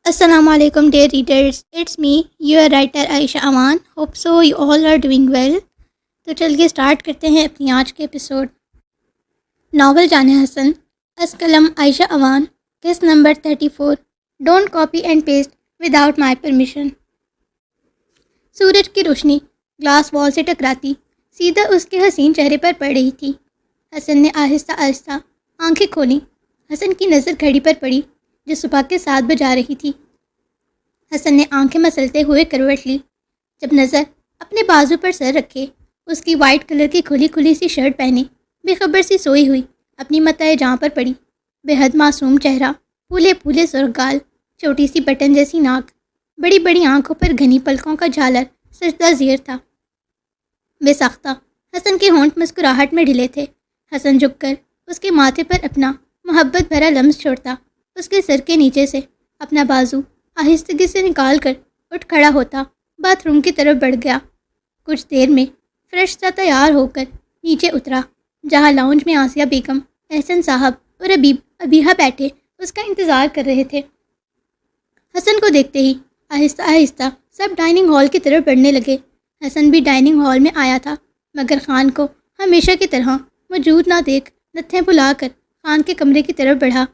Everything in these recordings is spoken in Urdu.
Assalamu alaikum dear readers. It's me, your writer Aisha Aman. Hope so you all are doing well. تو چلیے اسٹارٹ کرتے ہیں اپنی آج کے ایپیسوڈ. ناول جانے حسن، از قلم عائشہ امان، قسط number 34. Don't copy and paste without my permission. سورج کی روشنی گلاس وال سے ٹکراتی سیدھا اس کے حسین چہرے پر پڑ رہی تھی. حسن نے آہستہ آہستہ آنکھیں کھولیں. حسن کی نظر گھڑی پر پڑی جو صبح کے 7 بجا رہی تھی. حسن نے آنکھیں مسلتے ہوئے کروٹ لی. جب نظر اپنے بازو پر سر رکھے، اس کی وائٹ کلر کی کھلی کھلی سی شرٹ پہنے بے خبر سی سوئی ہوئی اپنی متاع جاں پر پڑی. بے حد معصوم چہرہ، پھولے پھولے سرخ گال، چھوٹی سی بٹن جیسی ناک، بڑی بڑی آنکھوں پر گھنی پلکوں کا جھالر سجدہ زیر تھا. بے ساختہ حسن کے ہونٹ مسکراہٹ میں ڈھلے تھے. حسن جھک کر اس کے ماتھے پر اپنا محبت بھرا لمس چھوڑتا. اس کے سر کے نیچے سے اپنا بازو آہستگی سے نکال کر اٹھ کھڑا ہوتا باتھ روم کی طرف بڑھ گیا. کچھ دیر میں فریش سا تیار ہو کر نیچے اترا، جہاں لاؤنج میں آسیہ بیگم، احسن صاحب اور ابیحہ بیٹھے اس کا انتظار کر رہے تھے. حسن کو دیکھتے ہی آہستہ آہستہ سب ڈائننگ ہال کی طرف بڑھنے لگے. حسن بھی ڈائننگ ہال میں آیا تھا، مگر خان کو ہمیشہ کی طرح موجود نہ دیکھ نتھیں بلا کر خان کے کمرے کی طرف بڑھا.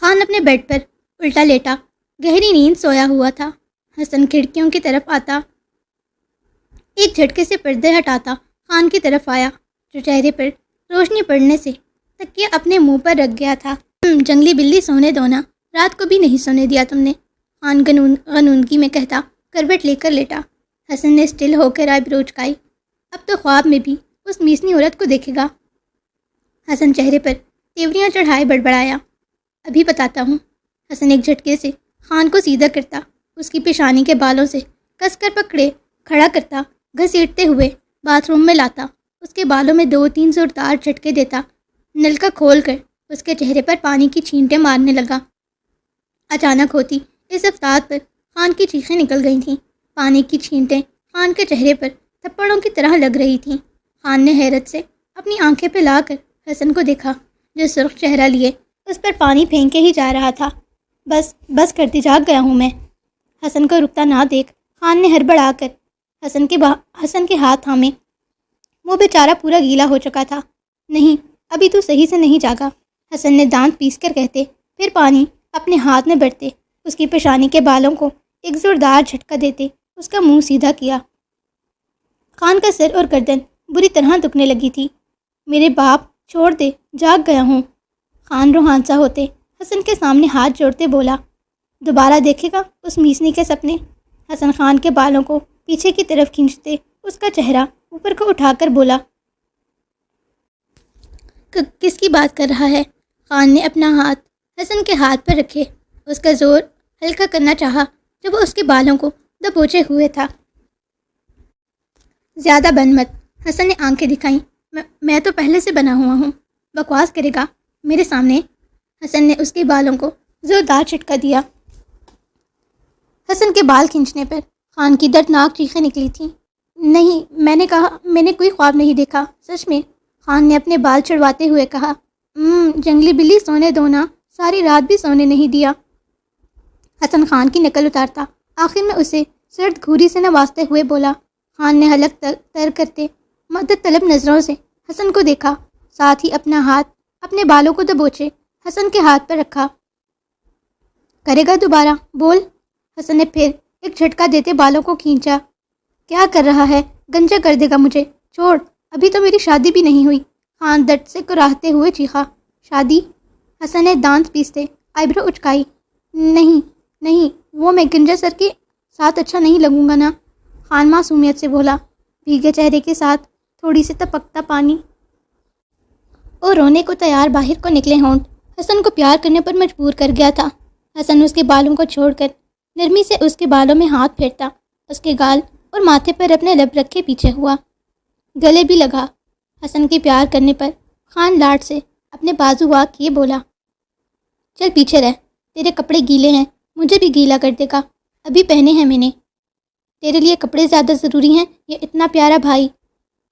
خان اپنے بیڈ پر الٹا لیٹا گہری نیند سویا ہوا تھا. حسن کھڑکیوں کی طرف آتا ایک جھٹکے سے پردے ہٹاتا خان کی طرف آیا، جو چہرے پر روشنی پڑنے سے تکیہ اپنے منہ پر رکھ گیا تھا. جنگلی بلی سونے دو نا، رات کو بھی نہیں سونے دیا تم نے، خان غنودگی میں کہتا کروٹ لے کر لیٹا. حسن نے اسٹل ہو کر آئی برو چکائی. اب تو خواب میں بھی اس میسنی عورت کو دیکھے گا. حسن چہرے پر تیوریاں چڑھائے بڑبڑایا، ابھی بتاتا ہوں. حسن ایک جھٹکے سے خان کو سیدھا کرتا، اس کی پیشانی کے بالوں سے کس کر پکڑے کھڑا کرتا، گھسیٹتے ہوئے باتھ روم میں لاتا، اس کے بالوں میں 2-3 زوردار جھٹکے دیتا، نلکا کھول کر اس کے چہرے پر پانی کی چھینٹیں مارنے لگا. اچانک ہوتی اس افتاد پر خان کی چیخیں نکل گئی تھیں. پانی کی چھینٹیں خان کے چہرے پر تھپڑوں کی طرح لگ رہی تھیں. خان نے حیرت سے اپنی آنکھیں پہ لا کر حسن کو دیکھا، جو سرخ چہرہ لیے اس پر پانی پھینکے ہی جا رہا تھا. بس کرتی جاگ گیا ہوں میں. حسن کو رکتا نہ دیکھ خان نے ہڑبڑا کر حسن کے ہاتھ تھامے. وہ بیچارہ پورا گیلا ہو چکا تھا. نہیں، ابھی تو صحیح سے نہیں جاگا، حسن نے دانت پیس کر کہتے، پھر پانی اپنے ہاتھ میں بھرتے اس کی پیشانی کے بالوں کو ایک زوردار جھٹکا دیتے اس کا منہ سیدھا کیا. خان کا سر اور گردن بری طرح دکھنے لگی تھی. میرے باپ چھوڑ دے، جاگ گیا ہوں. خان روحان سا ہوتے حسن کے سامنے ہاتھ جوڑتے بولا، دوبارہ دیکھے گا اس میسنی کے سپنے؟ حسن خان کے بالوں کو پیچھے کی طرف کھینچتے اس کا چہرہ اوپر کو اٹھا کر بولا، کس کی بات کر رہا ہے؟ خان نے اپنا ہاتھ حسن کے ہاتھ پر رکھے اس کا زور ہلکا کرنا چاہا جب وہ اس کے بالوں کو دبوچے ہوئے تھا. زیادہ بن مت، حسن نے آنکھیں دکھائیں. میں تو پہلے سے بنا ہوا ہوں، بکواس کرے گا میرے سامنے؟ حسن نے اس کے بالوں کو زوردار جھٹکا دیا. حسن کے بال کھینچنے پر خان کی دردناک چیخیں نکلی تھیں. نہیں، میں نے کہا میں نے کوئی خواب نہیں دیکھا، سچ میں. خان نے اپنے بال چھڑواتے ہوئے کہا. جنگلی بلی سونے دو نا، ساری رات بھی سونے نہیں دیا. حسن خان کی نقل اتارتا آخر میں اسے سرد گھوری سے نوازتے ہوئے بولا. خان نے حلق تر کرتے مدد طلب نظروں سے حسن کو دیکھا، ساتھ ہی اپنا ہاتھ اپنے بالوں کو دبوچے حسن کے ہاتھ پر رکھا. کرے گا دوبارہ؟ بول. حسن نے پھر ایک جھٹکا دیتے بالوں کو کھینچا. کیا کر رہا ہے؟ گنجا کر دے گا مجھے، چھوڑ، ابھی تو میری شادی بھی نہیں ہوئی. خان درد سے کراہتے ہوئے چیخا. شادی؟ حسن نے دانت پیستے آئی برو اچکائی. نہیں، وہ میں گنجا سر کے ساتھ اچھا نہیں لگوں گا نا. خان معصومیت سے بولا، بھیگے چہرے کے ساتھ تھوڑی سی تپکتا پانی اور رونے کو تیار باہر کو نکلے ہونٹ حسن کو پیار کرنے پر مجبور کر گیا تھا. حسن اس کے بالوں کو چھوڑ کر نرمی سے اس کے بالوں میں ہاتھ پھیرتا، اس کے گال اور ماتھے پر اپنے لب رکھے پیچھے ہوا، گلے بھی لگا. حسن کے پیار کرنے پر خان لاڈ سے اپنے بازو وا کیے بولا، چل پیچھے رہ، تیرے کپڑے گیلے ہیں، مجھے بھی گیلا کر دے گا، ابھی پہنے ہیں میں نے. تیرے لیے کپڑے زیادہ ضروری ہیں یہ اتنا پیارا بھائی؟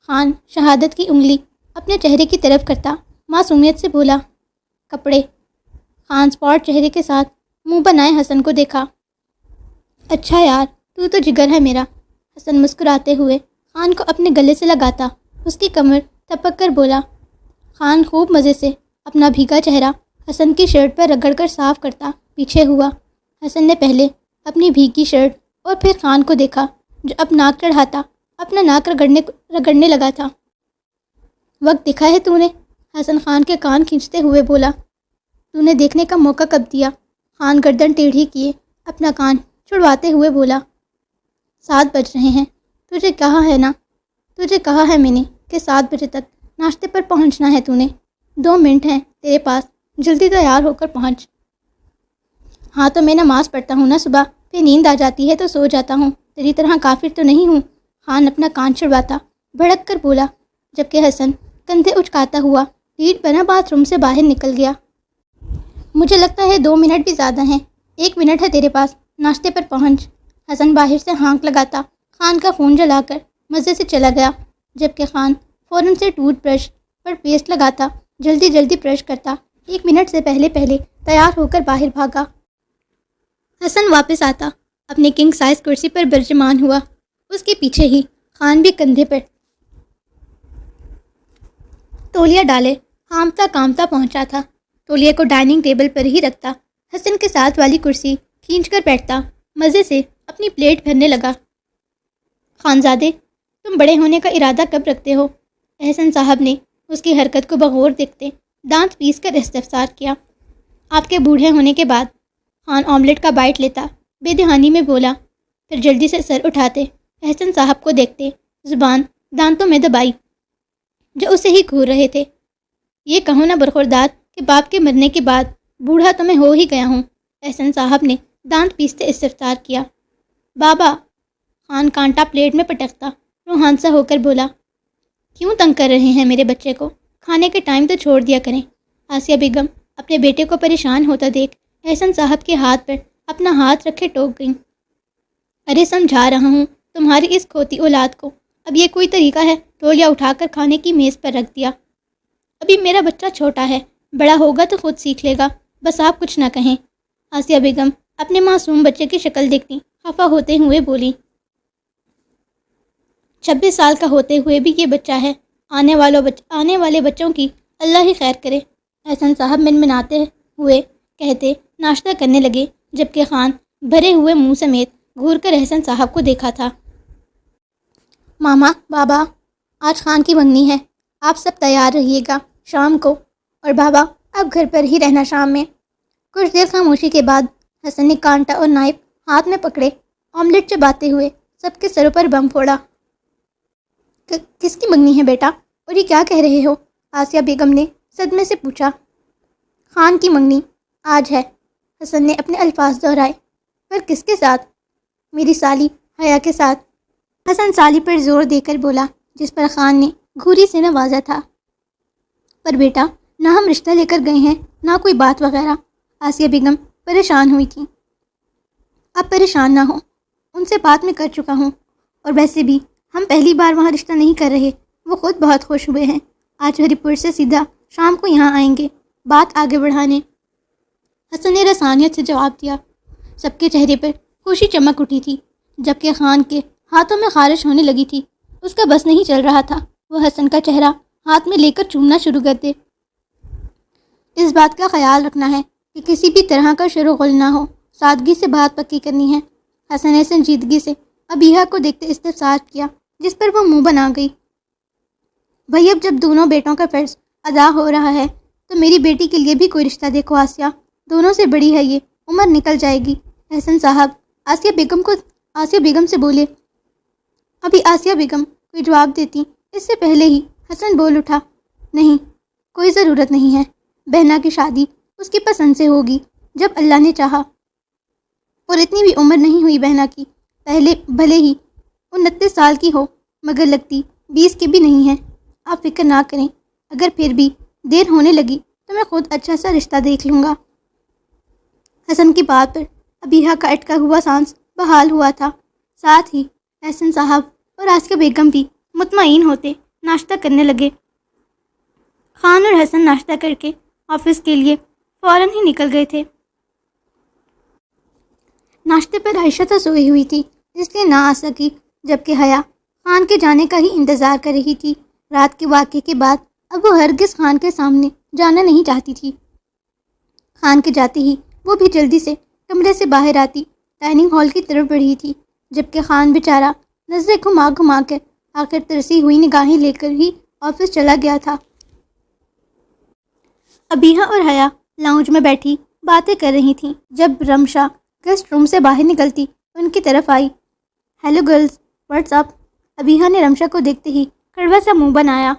خان شہادت کی انگلی اپنے چہرے کی طرف کرتا معصومیت سے بولا. کپڑے؟ خان سپاٹ چہرے کے ساتھ منہ بنائے حسن کو دیکھا۔ اچھا یار، تو جگر ہے میرا، حسن مسکراتے ہوئے خان کو اپنے گلے سے لگاتا اس کی کمر تھپک کر بولا۔ خان خوب مزے سے اپنا بھیگا چہرہ حسن کی شرٹ پر رگڑ کر صاف کرتا پیچھے ہوا۔ حسن نے پہلے اپنی بھیگی شرٹ اور پھر خان کو دیکھا جو اب ناک چڑھاتا اپنا ناک رگڑنے لگا تھا۔ وقت دیکھا ہے تو نے؟ حسن خان کے کان کھینچتے ہوئے بولا۔ تو نے دیکھنے کا موقع کب دیا؟ خان گردن ٹیڑھی کیے اپنا کان چھڑواتے ہوئے بولا۔ 7 بج رہے ہیں، تجھے کہا ہے میں نے کہ 7 بجے تک ناشتے پر پہنچنا ہے۔ تو نے 2 منٹ ہیں تیرے پاس، جلدی تیار ہو کر پہنچ۔ ہاں تو میں نماز پڑھتا ہوں نا صبح، پھر نیند آ جاتی ہے تو سو جاتا ہوں، تیری طرح کافر تو نہیں ہوں۔ خان اپنا کان چھڑواتا بھڑک کر بولا، جبکہ حسن کندھے اچکاتا ہوا لیٹ بنا باتھ روم سے باہر نکل گیا۔ مجھے لگتا ہے 2 منٹ بھی زیادہ ہیں، 1 منٹ ہے تیرے پاس، ناشتے پر پہنچ۔ حسن باہر سے ہانک لگاتا خان کا فون جلا کر مزے سے چلا گیا، جبکہ خان فوراً سے ٹوتھ برش پر پیسٹ لگاتا جلدی برش کرتا 1 منٹ سے پہلے تیار ہو کر باہر بھاگا۔ حسن واپس آتا اپنے کنگ سائز کرسی پر برجمان ہوا، اس کے پیچھے ہی خان بھی کندھے پر تولیہ ڈالے ہامتا کامتا پہنچا تھا۔ تولیے کو ڈائننگ ٹیبل پر ہی رکھتا حسن کے ساتھ والی کرسی کھینچ کر بیٹھتا مزے سے اپنی پلیٹ بھرنے لگا۔ خانزادے، تم بڑے ہونے کا ارادہ کب رکھتے ہو؟ احسن صاحب نے اس کی حرکت کو بغور دیکھتے دانت پیس کر استفسار کیا۔ آپ کے بوڑھے ہونے کے بعد، خان آملیٹ کا بائٹ لیتا بے دہانی میں بولا، پھر جلدی سے سر اٹھاتے احسن صاحب کو دیکھتے زبان دانتوں میں دبائی جو اسے ہی گھور رہے تھے۔ یہ کہو نا برخوردار کہ باپ کے مرنے کے بعد بوڑھا تو میں ہو ہی گیا ہوں، احسن صاحب نے دانت پیستے استفسار کیا۔ بابا، خان کانٹا پلیٹ میں پٹکتا روحان سا ہو کر بولا، کیوں تنگ کر رہے ہیں میرے بچے کو؟ کھانے کے ٹائم تو چھوڑ دیا کریں۔ آسیہ بیگم اپنے بیٹے کو پریشان ہوتا دیکھ احسن صاحب کے ہاتھ پر اپنا ہاتھ رکھے ٹوک گئیں۔ ارے سمجھا رہا ہوں تمہاری اس کھوتی اولاد کو، اب یہ کوئی طریقہ ہے ٹولیا اٹھا کر کھانے کی میز پر رکھ دیا؟ ابھی میرا بچہ چھوٹا ہے، بڑا ہوگا تو خود سیکھ لے گا، بس آپ کچھ نہ کہیں۔ آسیہ بیگم اپنے معصوم بچے کی شکل دیکھتی خفا ہوتے ہوئے بولی، 26 سال کا ہوتے ہوئے بھی یہ بچہ ہے، آنے والے بچوں کی اللہ ہی خیر کرے، احسن صاحب منمناتے ہوئے کہتے ناشتہ کرنے لگے، جبکہ خان بھرے ہوئے منہ سمیت گھور کر احسن صاحب کو دیکھا تھا۔ ماما، بابا، آج خان کی منگنی ہے، آپ سب تیار رہیے گا شام کو، اور بابا آپ گھر پر ہی رہنا شام میں۔ کچھ دیر خاموشی کے بعد حسن نے کانٹا اور نائف ہاتھ میں پکڑے آملیٹ چباتے ہوئے سب کے سروں پر بم پھوڑا۔ کس کی منگنی ہے بیٹا، اور یہ کیا کہہ رہے ہو؟ آسیہ بیگم نے صدمے سے پوچھا۔ خان کی منگنی آج ہے، حسن نے اپنے الفاظ دہرائے، پر کس کے ساتھ؟ میری سالی حیا کے ساتھ، حسن سالی پر زور دے کر بولا، جس پر خان نے گھوری سے نوازا تھا۔ پر بیٹا، نہ ہم رشتہ لے کر گئے ہیں، نہ کوئی بات وغیرہ۔ آسیہ بیگم پریشان ہوئی تھی۔ اب پریشان نہ ہو، ان سے بات میں کر چکا ہوں، اور ویسے بھی ہم پہلی بار وہاں رشتہ نہیں کر رہے، وہ خود بہت خوش ہوئے ہیں، آج ہری پور سے سیدھا شام کو یہاں آئیں گے بات آگے بڑھانے۔ حسن نے رسانیت سے جواب دیا۔ سب کے چہرے پر خوشی چمک اٹھی تھی، جبکہ خان کے ہاتھوں میں خارش ہونے لگی تھی۔ اس کا بس نہیں چل رہا تھا، وہ حسن کا چہرہ ہاتھ میں لے کر چومنا شروع کر دے۔ اس بات کا خیال رکھنا ہے کہ کسی بھی طرح کا شور و غل نہ ہو، سادگی سے بات پکی کرنی ہے، حسن نے سنجیدگی سے ابیحہ کو دیکھتے استفسار کیا، جس پر وہ منہ بنا گئی۔ بھئی اب جب دونوں بیٹوں کا فرض ادا ہو رہا ہے تو میری بیٹی کے لیے بھی کوئی رشتہ دیکھو آسیہ، دونوں سے بڑی ہے یہ، عمر نکل جائے گی۔ احسن صاحب آسیہ بیگم سے بولے۔ ابھی آسیہ بیگم کوئی جواب دیتی اس سے پہلے ہی حسن بول اٹھا، نہیں، کوئی ضرورت نہیں ہے، بہنا کی شادی اس کی پسند سے ہوگی جب اللہ نے چاہا، اور اتنی بھی عمر نہیں ہوئی بہنا کی، پہلے بھلے ہی 29 سال کی ہو مگر لگتی 20 کی بھی نہیں ہے۔ آپ فکر نہ کریں، اگر پھر بھی دیر ہونے لگی تو میں خود اچھا سا رشتہ دیکھ لوں گا۔ حسن کی بات پر ابیحہ کا اٹکا ہوا سانس بحال ہوا تھا، ساتھ ہی احسن صاحب اور آسیہ بیگم بھی مطمئن ہوتے ناشتہ کرنے لگے۔ خان اور حسن ناشتہ کر کے آفس کے لیے فوراً ہی نکل گئے تھے۔ ناشتے پر عائشہ تو سوئی ہوئی تھی، اس لیے نہ آ سکی، جبکہ حیا خان کے جانے کا ہی انتظار کر رہی تھی۔ رات کے واقعے کے بعد اب وہ ہرگز خان کے سامنے جانا نہیں چاہتی تھی۔ خان کے جاتے ہی وہ بھی جلدی سے کمرے سے باہر آتی ڈائننگ ہال کی طرف بڑھی تھی، جبکہ خان بیچارہ نظریں گھما گھما کر آخر ترسی ہوئی نگاہیں لے کر ہی آفس چلا گیا تھا۔ ابیحہ اور حیا لاؤنج میں بیٹھی باتیں کر رہی تھیں جب رمشا گیسٹ روم سے باہر نکلتی ان کی طرف آئی۔ Hello girls, what's up? Abiha نے رمشا کو دیکھتے ہی کڑوا سا منہ بنایا۔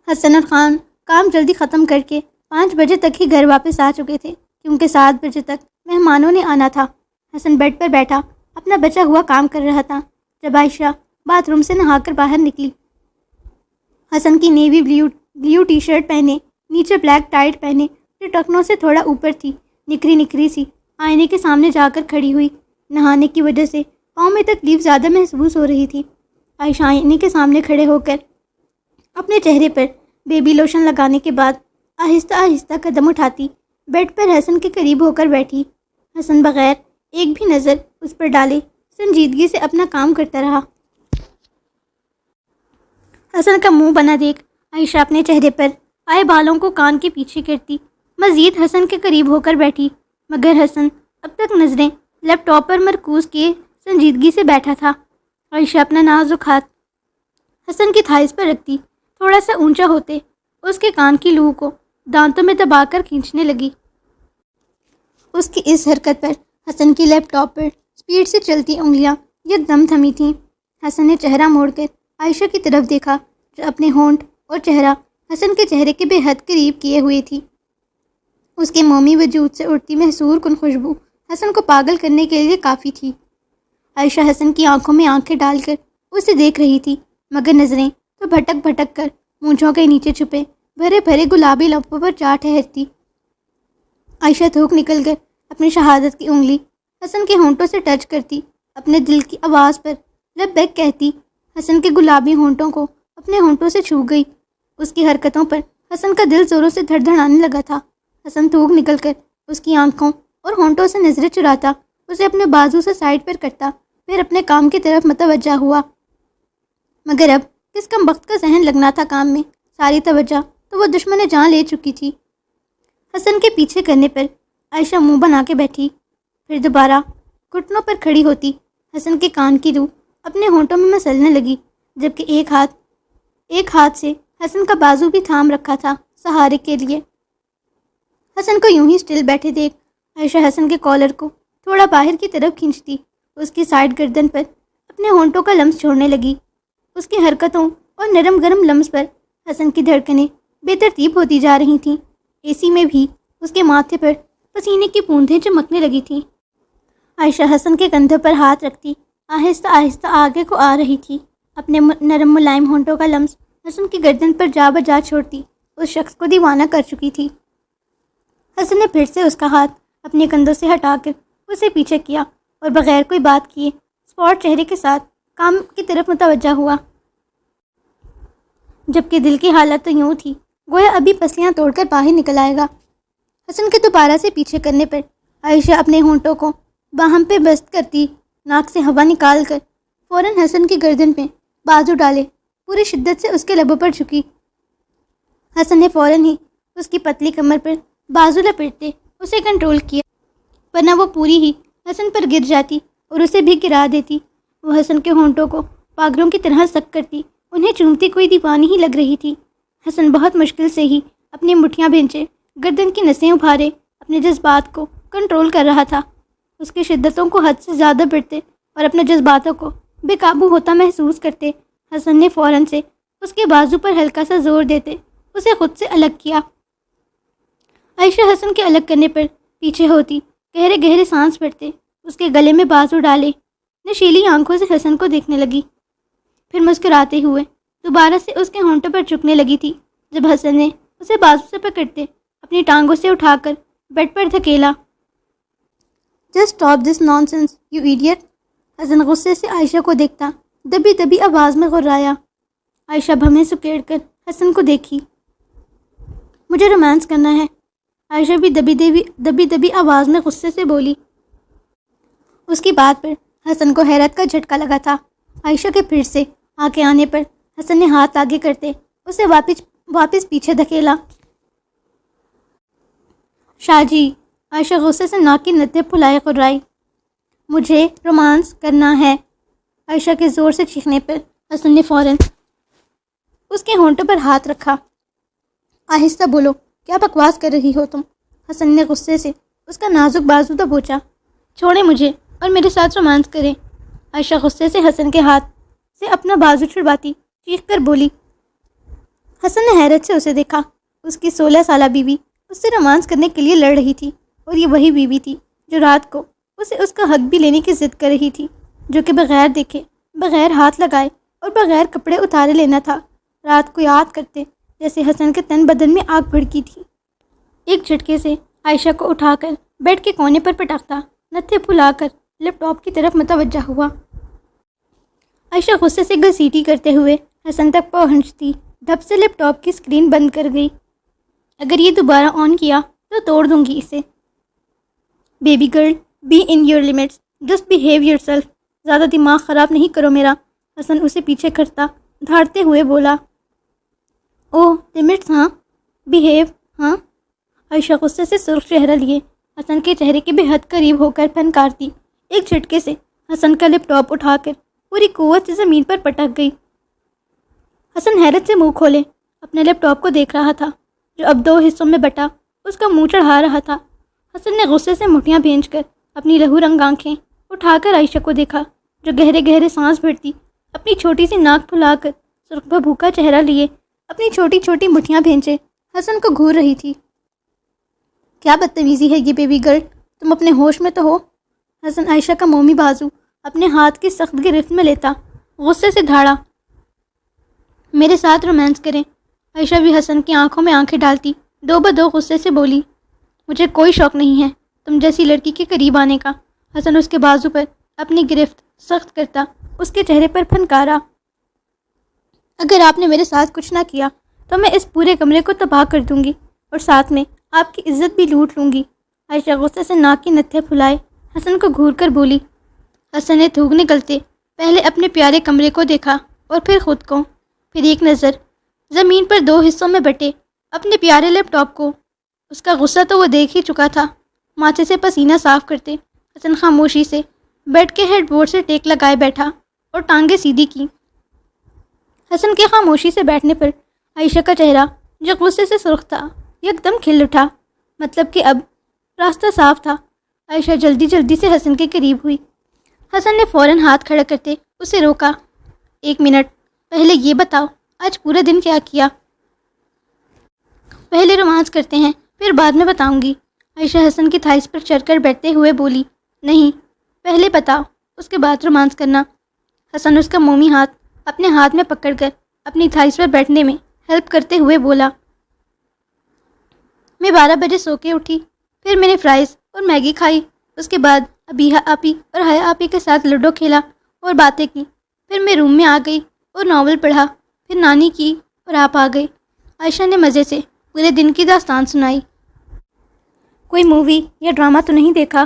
حسن اور خان کام جلدی ختم کر کے 5 بجے تک ہی گھر واپس آ چکے تھے، کیونکہ 7 بجے تک مہمانوں نے آنا تھا۔ حسن بیڈ پر بیٹھا اپنا بچا ہوا کام کر رہا تھا جب عائشہ باتھ روم سے نہا کر باہر نکلی۔ حسن کی نیوی بلیو ٹی شرٹ پہنے، نیچے بلیک ٹائٹ پہنے، جو ٹکنوں سے تھوڑا اوپر تھی، نکھری نکھری سی آئینے کے سامنے جا کر کھڑی ہوئی۔ نہانے کی وجہ سے پاؤں میں تکلیف زیادہ محسوس ہو رہی تھی۔ عائشہ آئینے کے سامنے کھڑے ہو کر اپنے چہرے پر بیبی لوشن لگانے کے بعد آہستہ آہستہ قدم اٹھاتی بیڈ پر حسن کے قریب ہو کر بیٹھی۔ حسن بغیر ایک بھی نظر اس پر ڈالے سنجیدگی سے اپنا کام کرتا رہا۔ حسن کا منہ بنا دیکھ عائشہ اپنے چہرے پر آئے بالوں کو کان کے پیچھے کرتی مزید حسن کے قریب ہو کر بیٹھی، مگر حسن اب تک نظریں لیپ ٹاپ پر مرکوز کیے سنجیدگی سے بیٹھا تھا۔ عائشہ اپنا نازک ہاتھ حسن کی تھائز پر رکھتی تھوڑا سا اونچا ہوتے اس کے کان کی لو کو دانتوں میں دبا کر کھینچنے لگی۔ اس کی اس حرکت پر حسن کی لیپ ٹاپ پر اسپیڈ سے چلتی انگلیاں یکدم تھمی تھیں۔ حسن نے چہرہ موڑ کر عائشہ کی طرف دیکھا، جو اپنے ہونٹ اور چہرہ حسن کے چہرے کے بے حد قریب کیے ہوئے تھی۔ اس کے مومی وجود سے اڑتی محصور کن خوشبو حسن کو پاگل کرنے کے لیے کافی تھی۔ عائشہ حسن کی آنکھوں میں آنکھیں ڈال کر اسے دیکھ رہی تھی، مگر نظریں تو بھٹک بھٹک کر مونچھوں کے نیچے چھپے بھرے بھرے گلابی لبوں پر جا ٹھہرتی۔ عائشہ تھوک نکل کر اپنی شہادت کی انگلی حسن کے ہونٹوں سے ٹچ کرتی اپنے دل کی آواز پر لبیک کہتی حسن کے گلابی ہونٹوں کو اپنے ہونٹوں سے چھو گئی۔ اس کی حرکتوں پر حسن کا دل زوروں سے دھڑ دھڑانے لگا تھا۔ حسن تھوک نکل کر اس کی آنکھوں اور ہونٹوں سے نظریں چراتا، اسے اپنے بازو سے سائڈ پر کرتا، پھر اپنے کام کی طرف متوجہ ہوا۔ مگر اب کس کم بخت کا ذہن لگنا تھا کام میں، ساری توجہ تو وہ دشمن جان لے چکی تھی۔ حسن کے پیچھے کرنے پر عائشہ منہ بنا کے بیٹھی، پھر دوبارہ گھٹنوں پر کھڑی ہوتی حسن کے کان کی رو اپنے ہونٹوں میں مسلنے لگی، جبکہ ایک ہاتھ سے حسن کا بازو بھی تھام رکھا تھا سہارے کے لیے۔ حسن کو یوں ہی سٹل بیٹھے دیکھ عائشہ حسن کے کالر کو تھوڑا باہر کی طرف کھینچتی اس کی سائڈ گردن پر اپنے ہونٹوں کا لمس چھوڑنے لگی۔ اس کی حرکتوں اور نرم گرم لمس پر حسن کی دھڑکنیں بے ترتیب ہوتی جا رہی تھیں۔ اے سی میں بھی اس کے ماتھے پر پسینے کی بوندیں چمکنے لگی تھیں۔ عائشہ حسن کے کندھوں پر ہاتھ رکھتی آہستہ آہستہ آگے کو آ رہی تھی، اپنے نرم ملائم ہونٹوں کا لمس حسن کی گردن پر جا بجا چھوڑتی اس شخص کو دیوانہ کر چکی تھی۔ حسن نے پھر سے اس کا ہاتھ اپنے کندھوں سے ہٹا کر اسے پیچھے کیا اور بغیر کوئی بات کیے اسپاٹ چہرے کے ساتھ کام کی طرف متوجہ ہوا، جبکہ دل کی حالت تو یوں تھی گویا ابھی پسلیاں توڑ کر باہر نکل آئے گا۔ حسن کے دوبارہ سے پیچھے کرنے پر عائشہ اپنے ہونٹوں کو باہم پہ بست کرتی ناک سے ہوا نکال کر فوراً حسن کی گردن پہ بازو ڈالے پوری شدت سے اس کے لبوں پر جھکی۔ حسن نے فوراً ہی اس کی پتلی کمر پر بازو لپیٹتے اسے کنٹرول کیا، ورنہ وہ پوری ہی حسن پر گر جاتی اور اسے بھی گرا دیتی۔ وہ حسن کے ہونٹوں کو پاگلوں کی طرح سک کرتی انہیں چومتی کوئی دیوانی ہی لگ رہی تھی۔ حسن بہت مشکل سے ہی اپنی مٹھیاں بھینچے گردن کی نسیں ابھارے اپنے جذبات کو کنٹرول کر رہا تھا۔ اس کی شدتوں کو حد سے زیادہ بڑھتے اور اپنے جذباتوں کو بے قابو ہوتا محسوس کرتے حسن نے فوراً سے اس کے بازو پر ہلکا سا زور دیتے اسے خود سے الگ کیا۔ عائشہ حسن کے الگ کرنے پر پیچھے ہوتی گہرے گہرے سانس بھرتے اس کے گلے میں بازو ڈالے نشیلی آنکھوں سے حسن کو دیکھنے لگی، پھر مسکراتے ہوئے دوبارہ سے اس کے ہونٹوں پر چکنے لگی تھی جب حسن نے اسے بازو سے پکڑتے اپنی ٹانگوں سے اٹھا کر بیڈ پر دھکیلا۔ Just stop this nonsense you idiot, Hassan غصے سے عائشہ کو دیکھتا دبی دبی آواز میں غرایا۔ عائشہ بھمیں سکیڑ کر حسن کو دیکھی۔ مجھے رومانس کرنا ہے، عائشہ بھی دبی دبی آواز میں غصے سے بولی۔ اس کی بات پر حسن کو حیرت کا جھٹکا لگا تھا۔ عائشہ کے پھر سے آگے آنے پر حسن نے ہاتھ آگے کرتے اسے واپس پیچھے دھکیلا۔ شاہ جی، عائشہ غصے سے ناک کی نتھے پھلائے قررائی۔ مجھے رومانس کرنا ہے۔ عائشہ کے زور سے چیخنے پر حسن نے فوراً اس کے ہونٹوں پر ہاتھ رکھا۔ آہستہ بولو، کیا بکواس کر رہی ہو تم؟ حسن نے غصے سے اس کا نازک بازو دبوچا۔ چھوڑیں مجھے اور میرے ساتھ رومانس کریں۔ عائشہ غصے سے حسن کے ہاتھ سے اپنا بازو چھڑواتی چیخ کر بولی۔ حسن نے حیرت سے اسے دیکھا۔ اس کی 16 سالہ بیوی اس سے رومانس کرنے کے لیے لڑ رہی تھی، اور یہ وہی بیوی تھی جو رات کو اسے اس کا حق بھی لینے کی ضد کر رہی تھی، جو کہ بغیر دیکھے، بغیر ہاتھ لگائے اور بغیر کپڑے اتارے لینا تھا۔ رات کو یاد کرتے جیسے حسن کے تن بدن میں آگ بھڑکی تھی۔ ایک جھٹکے سے عائشہ کو اٹھا کر بیڈ کے کونے پر پٹکتا، نتھے پھلا کر لیپ ٹاپ کی طرف متوجہ ہوا۔ عائشہ غصے سے گھسیٹی کرتے ہوئے حسن تک پہنچتی دھپ سے لیپ ٹاپ کی اسکرین بند کر گئی۔ اگر یہ دوبارہ آن کیا تو توڑ دوں گی اسے۔ Baby girl, be in your limits, just behave yourself. زیادہ دماغ خراب نہیں کرو میرا۔ حسن اسے پیچھے کرتا دھاڑتے ہوئے بولا۔ اوہ لمٹس ہاں، بیہیو ہاں۔ عائشہ غصے سے سرخ چہرہ لیے حسن کے چہرے کے بے حد قریب ہو کر پھنکارتی ایک جھٹکے سے حسن کا لیپ ٹاپ اٹھا کر پوری قوت سے زمین پر پٹک گئی۔ حسن حیرت سے منہ کھولے اپنے لیپ ٹاپ کو دیکھ رہا تھا، جو اب 2 حصوں میں بٹا اس کا منہ چڑھا رہا تھا۔ حسن نے غصے سے مٹھیاں بھینچ کر اپنی لہو رنگ آنکھیں اٹھا کر عائشہ کو دیکھا، جو گہرے گہرے سانس بھرتی اپنی چھوٹی سی ناک پھلا کر سرخ بھبوکا چہرہ لیے اپنی چھوٹی چھوٹی مٹھیاں بھینچے حسن کو گھور رہی تھی۔ کیا بدتمیزی ہے یہ بیبی گرل، تم اپنے ہوش میں تو ہو؟ حسن عائشہ کا مومی بازو اپنے ہاتھ کی سخت گرفت میں لیتا غصے سے دھاڑا۔ میرے ساتھ رومانس کریں۔ عائشہ بھی حسن کی آنکھوں میں آنکھیں ڈالتی 2 بدو غصے سے بولی۔ مجھے کوئی شوق نہیں ہے تم جیسی لڑکی کے قریب آنے کا۔ حسن اس کے بازو پر اپنی گرفت سخت کرتا اس کے چہرے پر پھنکارا۔ اگر آپ نے میرے ساتھ کچھ نہ کیا تو میں اس پورے کمرے کو تباہ کر دوں گی اور ساتھ میں آپ کی عزت بھی لوٹ لوں گی۔ عائشہ غصے سے ناک کی نتھے پھلائے حسن کو گھور کر بولی۔ حسن نے تھوک نکلتے پہلے اپنے پیارے کمرے کو دیکھا اور پھر خود کو، پھر ایک نظر زمین پر 2 حصوں میں بٹے اپنے پیارے لیپ ٹاپ کو۔ اس کا غصہ تو وہ دیکھ ہی چکا تھا۔ ماتھے سے پسینہ صاف کرتے حسن خاموشی سے بیڈ کے ہیڈ بورڈ سے ٹیک لگائے بیٹھا اور ٹانگیں سیدھی کی۔ حسن کے خاموشی سے بیٹھنے پر عائشہ کا چہرہ، جو غصے سے سرخ تھا، یک دم کھل اٹھا۔ مطلب کہ اب راستہ صاف تھا۔ عائشہ جلدی جلدی سے حسن کے قریب ہوئی۔ حسن نے فوراً ہاتھ کھڑا کرتے اسے روکا۔ 1 منٹ، پہلے یہ بتاؤ آج پورا دن کیا کیا؟ پہلے رومانس کرتے ہیں، پھر بعد میں بتاؤں گی۔ عائشہ حسن کی تھائس پر چڑھ کر بیٹھتے ہوئے بولی۔ نہیں، پہلے بتاؤ، اس کے بعد رومانس کرنا۔ حسن اس کا مومی ہاتھ اپنے ہاتھ میں پکڑ کر اپنی تھائس پر بیٹھنے میں ہیلپ کرتے ہوئے بولا۔ میں 12 بجے سو کے اٹھی، پھر میں نے فرائز اور میگی کھائی۔ اس کے بعد ابیہا آپی اور حیا آپی کے ساتھ لوڈو کھیلا اور باتیں کی۔ پھر میں روم میں آ گئی اور ناول پڑھا، پھر نانی کی اور آپ آ گئے۔ عائشہ نے مزے سے پورے دن کی داستان سنائی۔ کوئی مووی یا ڈرامہ تو نہیں دیکھا؟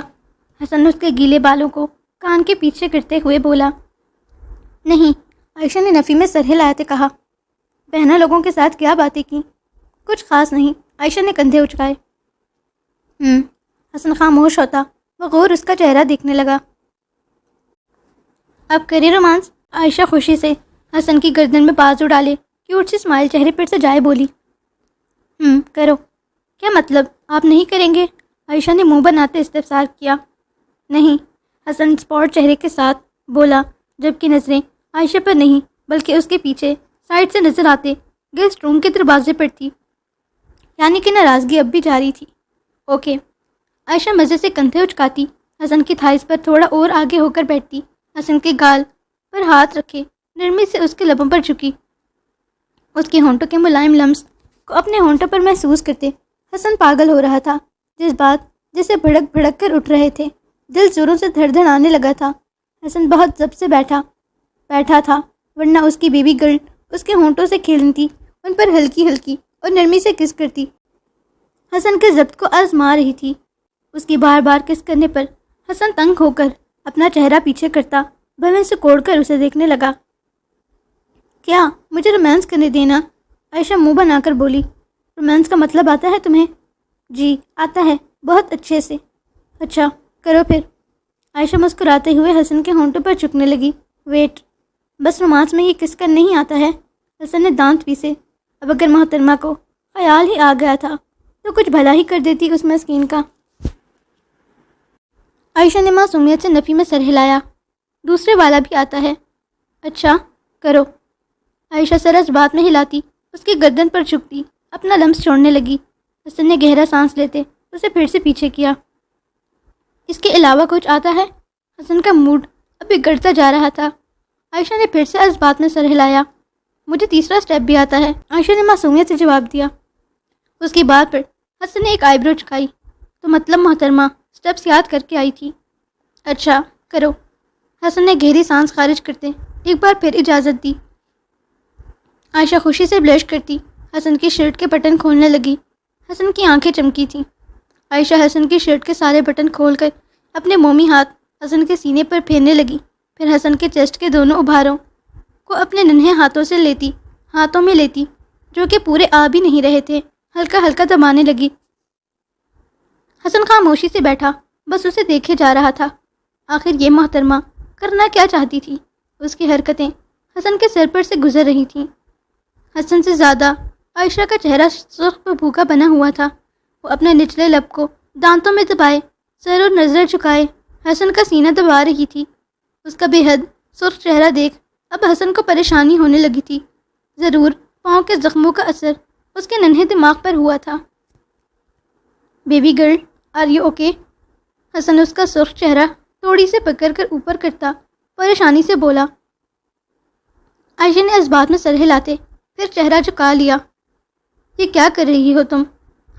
حسن اس کے گیلے بالوں کو کان کے پیچھے کرتے ہوئے بولا۔ نہیں، عائشہ نے نفی میں سر ہلاتے کہا۔ بہنا لوگوں کے ساتھ کیا باتیں کی؟ کچھ خاص نہیں، عائشہ نے کندھے اچکائے۔ حسن خاموش ہوتا، وہ غور اس کا چہرہ دیکھنے لگا۔ اب کرے رومانس؟ عائشہ خوشی سے حسن کی گردن میں بازو ڈالے کیوٹ سی اسمائل چہرے پر سجائے بولی۔ کرو۔ کیا مطلب آپ نہیں کریں گے؟ عائشہ نے منہ بناتے استفسار کیا۔ نہیں، حسن اسپاٹ چہرے کے ساتھ بولا، جبکہ نظریں عائشہ پر نہیں بلکہ اس کے پیچھے سائڈ سے نظر آتے گیسٹ روم کے دروازے پر تھی، یعنی کہ ناراضگی اب بھی جاری تھی۔ اوکے۔ عائشہ مزے سے کندھے اچکاتی حسن کی تھائس پر تھوڑا اور آگے ہو کر بیٹھتی، حسن کے گال پر ہاتھ رکھے نرمی سے اس کے لبوں پر جھکی، اس کے ہونٹوں کے ملائم لمس کو اپنے ہونٹوں پر محسوس کرتے حسن پاگل ہو رہا تھا۔ جذبات جسے بھڑک بھڑک کر اٹھ رہے تھے، دل زوروں سے دھڑ دھڑ آنے لگا تھا۔ حسن بہت ضبط سے بیٹھا تھا، ورنہ اس کی بیبی گرل اس کے ہونٹوں سے کھیلتی، ان پر ہلکی ہلکی اور نرمی سے کس کرتی، حسن کے ضبط کو آزما رہی تھی۔ اس کی بار بار کس کرنے پر حسن تنگ ہو کر اپنا چہرہ پیچھے کرتا بلند سے کوڑ کر اسے دیکھنے لگا۔ کیا مجھے رومانس کرنے دینا؟ عائشہ منہ بنا کر بولی۔ رومانس کا مطلب آتا ہے تمہیں؟ جی آتا ہے، بہت اچھے سے۔ اچھا کرو پھر۔ عائشہ مسکراتے ہوئے حسن کے ہونٹوں پر چکنے لگی۔ ویٹ، بس رومانس میں یہ کس کا نہیں آتا ہے؟ حسن نے دانت پیسے۔ اب اگر محترمہ کو خیال ہی آ گیا تھا تو کچھ بھلا ہی کر دیتی اس مسکین کا۔ عائشہ نے معصومیت سے نفی میں سر ہلایا۔ دوسرے والا بھی آتا ہے۔ اچھا کرو۔ عائشہ سر اس بات میں ہلاتی، اس کی گردن پر جھکتی، اپنا لمس چھوڑنے لگی۔ حسن نے گہرا سانس لیتے اسے پھر سے پیچھے کیا۔ اس کے علاوہ کچھ آتا ہے؟ حسن کا موڈ اب بگڑتا جا رہا تھا۔ عائشہ نے پھر سے اس بات میں سر ہلایا۔ مجھے تیسرا سٹیپ بھی آتا ہے، عائشہ نے معصومیت سے جواب دیا۔ اس کی بات پر حسن نے ایک آئی برو چکائی۔ تو مطلب محترمہ سٹیپس یاد کر کے آئی تھی؟ اچھا کرو۔ حسن نے گہری سانس خارج کرتے ایک بار پھر اجازت دی۔ عائشہ خوشی سے بلش کرتی حسن کی شرٹ کے بٹن کھولنے لگی۔ حسن کی آنکھیں چمکی تھیں۔ عائشہ حسن کی شرٹ کے سارے بٹن کھول کر اپنے مومی ہاتھ حسن کے سینے پر پھیرنے لگی، پھر حسن کے چیسٹ کے دونوں ابھاروں کو اپنے ننھے ہاتھوں میں لیتی جو کہ پورے آ بھی نہیں رہے تھے، ہلکا ہلکا دبانے لگی۔ حسن خاموشی سے بیٹھا بس اسے دیکھے جا رہا تھا۔ آخر یہ محترمہ کرنا کیا چاہتی تھی؟ اس کی حرکتیں حسن کے سر پر سے گزر رہی تھیں۔ حسن سے زیادہ عائشہ کا چہرہ سرخ پر بھوکا بنا ہوا تھا۔ وہ اپنے نچلے لب کو دانتوں میں دبائے سر اور نظر جھکائے حسن کا سینہ دبا رہی تھی۔ اس کا بے حد سرخ چہرہ دیکھ اب حسن کو پریشانی ہونے لگی تھی۔ ضرور پاؤں کے زخموں کا اثر اس کے ننھے دماغ پر ہوا تھا۔ Baby girl are you okay? Hassan اس کا سرخ چہرہ توڑی سے پکڑ کر اوپر کرتا پریشانی سے بولا۔ عائشہ نے اس بات میں سر ہلاتے پھر چہرہ جھکا لیا۔ یہ کیا کر رہی ہو تم؟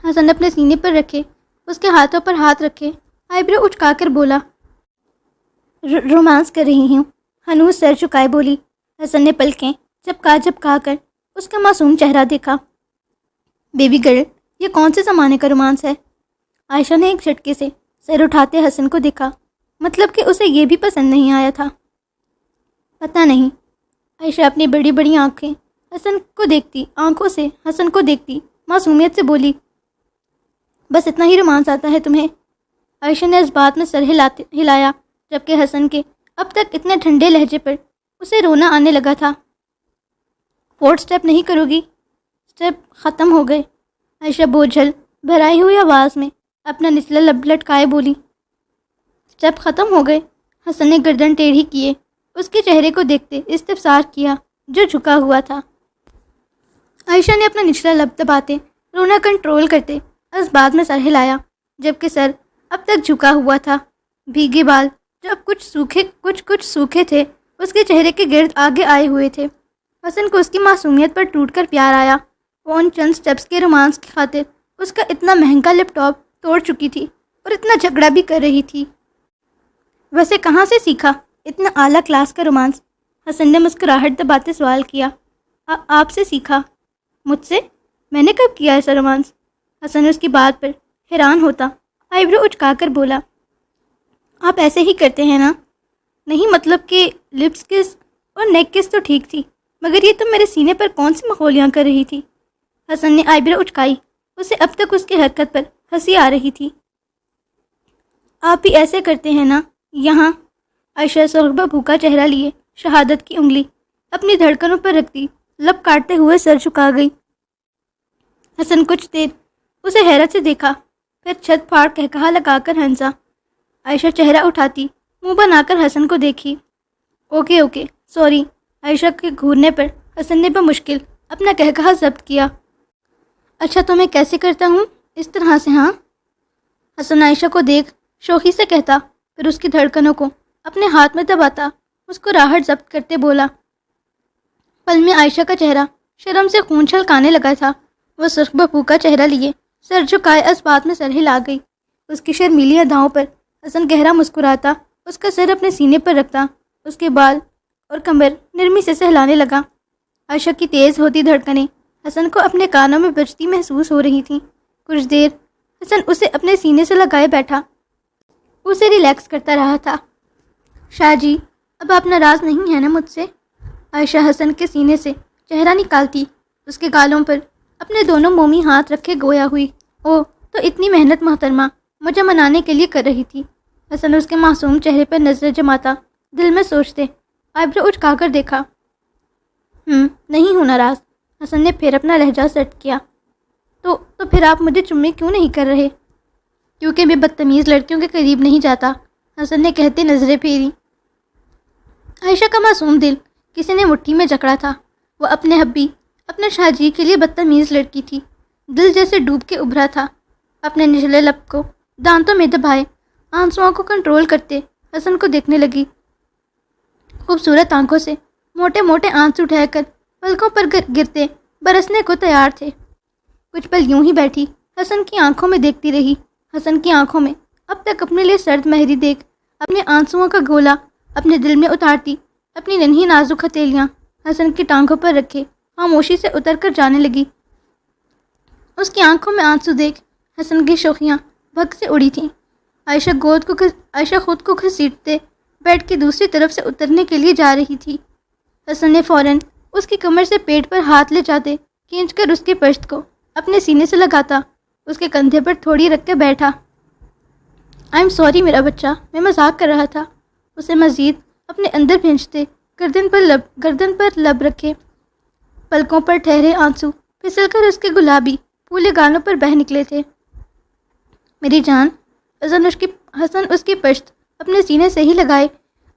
حسن اپنے سینے پر رکھے اس کے ہاتھوں پر ہاتھ رکھے آئی برو اچکا کر بولا۔ رومانس کر رہی ہوں، ہنوز سر جھکائے بولی۔ حسن نے پلکیں جھپکا کر اس کا معصوم چہرہ دیکھا۔ بیبی گرل، یہ کون سے زمانے کا رومانس ہے؟ عائشہ نے ایک جھٹکے سے سر اٹھاتے حسن کو دیکھا، مطلب کہ اسے یہ بھی پسند نہیں آیا تھا۔ پتہ نہیں۔ عائشہ اپنی بڑی بڑی آنکھوں سے حسن کو دیکھتی معصومیت سے بولی۔ بس اتنا ہی رومانس آتا ہے تمہیں؟ عائشہ نے اس بات میں سر ہلایا جبکہ حسن کے اب تک اتنے ٹھنڈے لہجے پر اسے رونا آنے لگا تھا۔ 4 سٹیپ نہیں کرو گی؟ سٹیپ ختم ہو گئے، عائشہ بوجھل بھرائی ہوئی آواز میں اپنا نچلا لب لٹکائے بولی۔ سٹیپ ختم ہو گئے؟ حسن نے گردن ٹیڑھی کیے اس کے چہرے کو دیکھتے استفسار کیا جو جھکا ہوا تھا۔ عائشہ نے اپنا نچلا لب دباتے رونا کنٹرول کرتے اس بات میں سر ہلایا جبکہ سر اب تک جھکا ہوا تھا۔ بھیگے بال جو اب کچھ سوکھے تھے اس کے چہرے کے گرد آگے آئے ہوئے تھے۔ حسن کو اس کی معصومیت پر ٹوٹ کر پیار آیا۔ وہ ان چند سٹیپس کے رومانس کی خاطر اس کا اتنا مہنگا لیپ ٹاپ توڑ چکی تھی اور اتنا جھگڑا بھی کر رہی تھی۔ ویسے کہاں سے سیکھا اتنا اعلیٰ کلاس کا رومانس؟ حسن نے مسکراہٹ دباتے سوال کیا۔ آپ سے سیکھا؟ مجھ سے؟ میں نے کب کیا ایسا رومانس؟ حسن اس کی بات پر حیران ہوتا آئی برو اچکا کر بولا۔ آپ ایسے ہی کرتے ہیں نا؟ نہیں مطلب کہ لپس کس اور نیک کس تو ٹھیک تھی، مگر یہ تم میرے سینے پر کون سی مخولیاں کر رہی تھی؟ حسن نے آئی برو اچکائی، اسے اب تک اس کی حرکت پر ہنسی آ رہی تھی۔ آپ بھی ایسے کرتے ہیں نا یہاں؟ عائشہ سرخ بھوکا چہرہ لیے شہادت کی انگلی اپنی دھڑکنوں پر رکھتی لب کاٹتے ہوئے سر جھکا گئی۔ حسن کچھ دیر اسے حیرت سے دیکھا پھر چھت پھاڑ کہکہا لگا کر ہنسا۔ عائشہ چہرہ اٹھاتی منہ بنا کر حسن کو دیکھی۔ Okay sorry. عائشہ کے گھورنے پر حسن نے بمشکل اپنا کہکہا ضبط کیا۔ اچھا تو میں کیسے کرتا ہوں؟ اس طرح سے ہاں؟ حسن عائشہ کو دیکھ شوخی سے کہتا پھر اس کی دھڑکنوں کو اپنے ہاتھ میں دباتا اس کو راہٹ ضبط کرتے بولا۔ پل میں عائشہ کا چہرہ شرم سے خون چھلکانے لگا تھا۔ وہ سرخ بھو کا چہرہ لیے سر جھکائے اس بات میں سر ہلا گئی۔ اس کی شرمیلی اداؤں پر حسن گہرا مسکراتا اس کا سر اپنے سینے پر رکھتا اس کے بال اور کمر نرمی سے سہلانے لگا۔ عائشہ کی تیز ہوتی دھڑکنیں حسن کو اپنے کانوں میں بجتی محسوس ہو رہی تھیں۔ کچھ دیر حسن اسے اپنے سینے سے لگائے بیٹھا اسے ریلیکس کرتا رہا تھا۔ شاہ جی، اب آپ ناراض نہیں ہیں نا مجھ سے؟ عائشہ حسن کے سینے سے چہرہ نکالتی اس کے گالوں پر اپنے دونوں مومی ہاتھ رکھے گویا ہوئی۔ او، تو اتنی محنت محترمہ مجھے منانے کے لیے کر رہی تھی۔ حسن اس کے معصوم چہرے پر نظر جماتا دل میں سوچتے آئیبرو اٹھا کر دیکھا۔ نہیں ہوں ناراض۔ حسن نے پھر اپنا لہجہ سیٹ کیا۔ تو پھر آپ مجھے چمے کیوں نہیں کر رہے؟ کیونکہ میں بدتمیز لڑکیوں کے قریب نہیں جاتا، حسن نے کہتے نظریں پھیری۔ عائشہ کا معصوم دل کسی نے مٹھی میں جکڑا تھا۔ وہ اپنے حبی، اپنے شاہ جی کے لیے بدتمیز لڑکی تھی۔ دل جیسے ڈوب کے ابھرا تھا۔ اپنے نچلے لب کو دانتوں میں دبائے آنسوؤں کو کنٹرول کرتے حسن کو دیکھنے لگی۔ خوبصورت آنکھوں سے موٹے موٹے آنسو ٹھہر کر پلکوں پر گرتے برسنے کو تیار تھے۔ کچھ پل یوں ہی بیٹھی حسن کی آنکھوں میں دیکھتی رہی۔ حسن کی آنکھوں میں اب تک اپنے لیے سرد مہری دیکھ اپنے آنسوؤں کا گولا اپنے دل میں اتارتی اپنی ننھی نازک ہتھیلیاں حسن کی ٹانگوں پر رکھے خاموشی سے اتر کر جانے لگی۔ اس کی آنکھوں میں آنسو دیکھ حسن کی شوخیاں بھگ سے اڑی تھیں۔ عائشہ خود کو گھسیٹتے بیڈ کی دوسری طرف سے اترنے کے لیے جا رہی تھی۔ حسن نے فوراً اس کی کمر سے پیٹ پر ہاتھ لے جاتے کھینچ کر اس کی پشت کو اپنے سینے سے لگاتا اس کے کندھے پر تھوڑی رکھ کے بیٹھا۔ آئی ایم سوری میرا بچہ، میں مذاق کر رہا تھا۔ اسے مزید اپنے اندر بھینچتے گردن پر لب رکھے پلکوں پر ٹھہرے آنسو پھسل کر اس کے گلابی پھولے گالوں پر بہہ نکلے تھے۔ میری جان، حسن اس کی پشت اپنے سینے سے ہی لگائے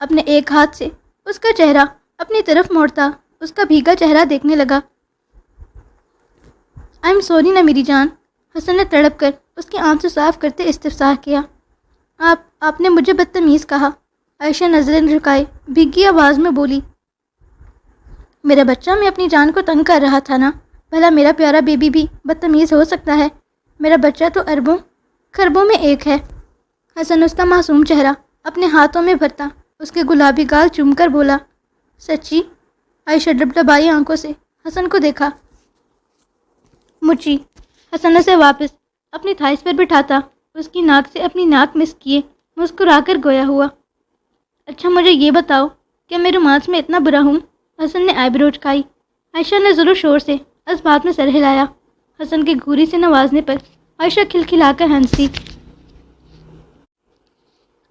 اپنے ایک ہاتھ سے اس کا چہرہ اپنی طرف موڑتا اس کا بھیگا چہرہ دیکھنے لگا۔ آئی ایم سوری نا میری جان، حسن نے تڑپ کر اس کے آنسو صاف کرتے استفسار کیا۔ آپ نے مجھے بدتمیز کہا، عائشہ نظریں جھکائے بھیگی آواز میں بولی۔ میرا بچہ، میں اپنی جان کو تنگ کر رہا تھا نا، بھلا میرا پیارا بیبی بھی بدتمیز ہو سکتا ہے؟ میرا بچہ تو اربوں خربوں میں ایک ہے۔ حسن اس کا معصوم چہرہ اپنے ہاتھوں میں بھرتا اس کے گلابی گال چوم کر بولا۔ سچی؟ عائشہ ڈبڈبائی آنکھوں سے حسن کو دیکھا۔ مچی۔ حسن اسے واپس اپنی تھائس پر بٹھاتا اس کی ناک سے اپنی ناک مس کیے مسکرا کر گویا ہوا۔ اچھا مجھے یہ بتاؤ کہ میں رومانس میں اتنا برا ہوں؟ حسن نے آئیبرو اٹھائی۔ عائشہ نے زور و شور سے اس بات میں سر ہلایا۔ حسن کے گھوری سے نوازنے پر عائشہ کھلکھلا کر ہنسی۔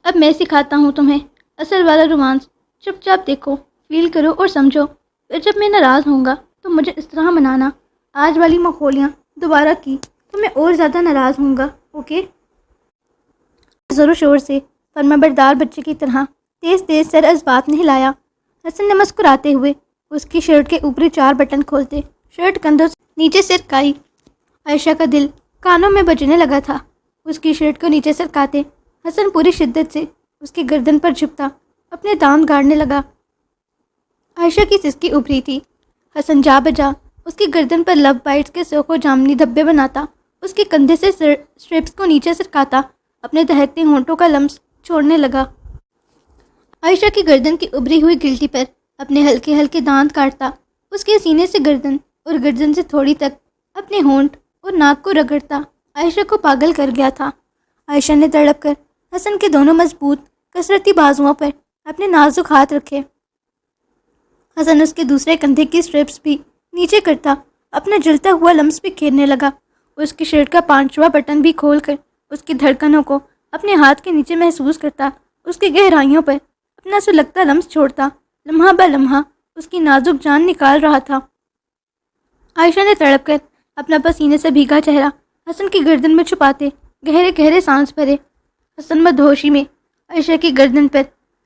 اب میں سکھاتا ہوں تمہیں اصل والا رومانس۔ چپ چاپ دیکھو، فیل کرو اور سمجھو، پھر جب میں ناراض ہوں گا تو مجھے اس طرح منانا۔ آج والی مخولیاں دوبارہ کی تو میں اور زیادہ ناراض ہوں گا، اوکے؟ زور و شور سے فرما بردار بچے کی طرح تیز تیز سر اس بات نے ہلایا۔ حسن نے مسکراتے ہوئے اس کی شرٹ کے اوپری 4 بٹن کھولتے شرٹ کندھوں سے نیچے سرکائی۔ عائشہ کا دل کانوں میں بجنے لگا تھا۔ اس کی شرٹ کو نیچے سرکاتے حسن پوری شدت سے اس کی گردن پر جھکتا اپنے دانت گاڑنے لگا۔ عائشہ کی سسکی ابھری تھی۔ حسن جا بجا اس کی گردن پر لو بائٹس کے سوکھو جامنی دھبے بناتا اس کے کندھے سے سٹرپس کو نیچے سرکاتا اپنے دہکتے ہونٹوں کا لمس چھوڑنے لگا۔ عائشہ کی گردن کی ابھری ہوئی گلٹی پر اپنے ہلکے ہلکے دانت کاٹتا اس کے سینے سے گردن اور گردن سے تھوڑی تک اپنے ہونٹ اور ناک کو رگڑتا عائشہ کو پاگل کر گیا تھا۔ عائشہ نے تڑپ کر حسن کے دونوں مضبوط کسرتی بازوؤں پر اپنے نازک ہاتھ رکھے۔ حسن اس کے دوسرے کندھے کی سٹرپس بھی نیچے کرتا اپنا جلتا ہوا لمس بھی کھیرنے لگا۔ اس کی شرٹ کا 5واں بٹن بھی کھول کر اس کی دھڑکنوں کو اپنے ہاتھ کے نیچے محسوس کرتا اس کی گہرائیوں پر اپنا سلگتا لمس چھوڑتا لمحہ بہ لمحہ اس کی نازک جان نکال رہا تھا۔ عائشہ نے تڑپ کر اپنا پسینے سے بھیگا چہرہ حسن کی گردن میں چھپاتے گہرے گہرے سانس بھرے۔ حسن مدہوشی میں عائشہ کی گردن پر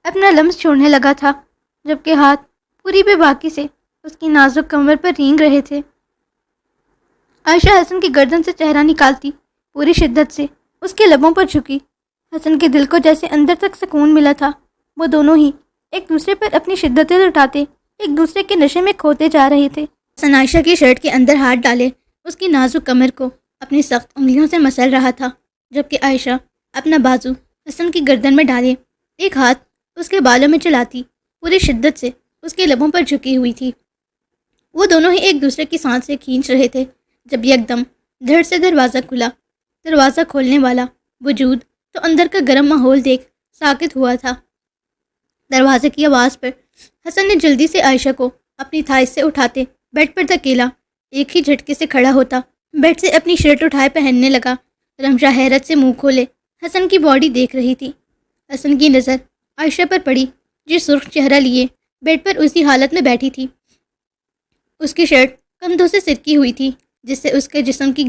اپنا لمس چھوڑنے لگا تھا جبکہ ہاتھ پوری بے باکی سے اس کی نازک کمر پر رینگ رہے تھے۔ عائشہ حسن کی گردن سے چہرہ نکالتی پوری شدت سے اس کے لبوں پر جھکی۔ حسن کے دل کو جیسے اندر تک سکون ملا تھا۔ وہ دونوں ہی ایک دوسرے پر اپنی شدتیں لٹاتے ایک دوسرے کے نشے میں کھوتے جا رہے تھے۔ حسن عائشہ کی شرٹ کے اندر ہاتھ ڈالے اس کی نازک کمر کو اپنی سخت انگلیوں سے مسل رہا تھا جبکہ عائشہ اپنا بازو حسن کی گردن میں ڈالے ایک ہاتھ اس کے بالوں میں چلاتی پوری شدت سے اس کے لبوں پر جھکی ہوئی تھی۔ وہ دونوں ہی ایک دوسرے کی سانسیں کھینچ رہے تھے جب یکدم دھڑ سے دروازہ کھلا۔ دروازہ کھولنے والا وجود تو اندر کا گرم ماحول دیکھ ساکت ہوا تھا۔ دروازے کی آواز پر حسن نے جلدی سے عائشہ کو اپنی تھائی سے اٹھاتے بیڈ پر دھکیلا۔ ایک ہی جھٹکے سے کھڑا ہوتا بیڈ سے اپنی شرٹ اٹھائے پہننے لگا۔ رمشا حیرت سے منہ کھولے حسن کی باڈی دیکھ رہی تھی۔ حسن کی نظر عائشہ پر پڑی جو سرخ چہرہ لیے بیڈ پر اسی حالت میں بیٹھی تھی۔ اس کی شرٹ کندھوں سے سرکی ہوئی تھی جس سے اس کے جسم کی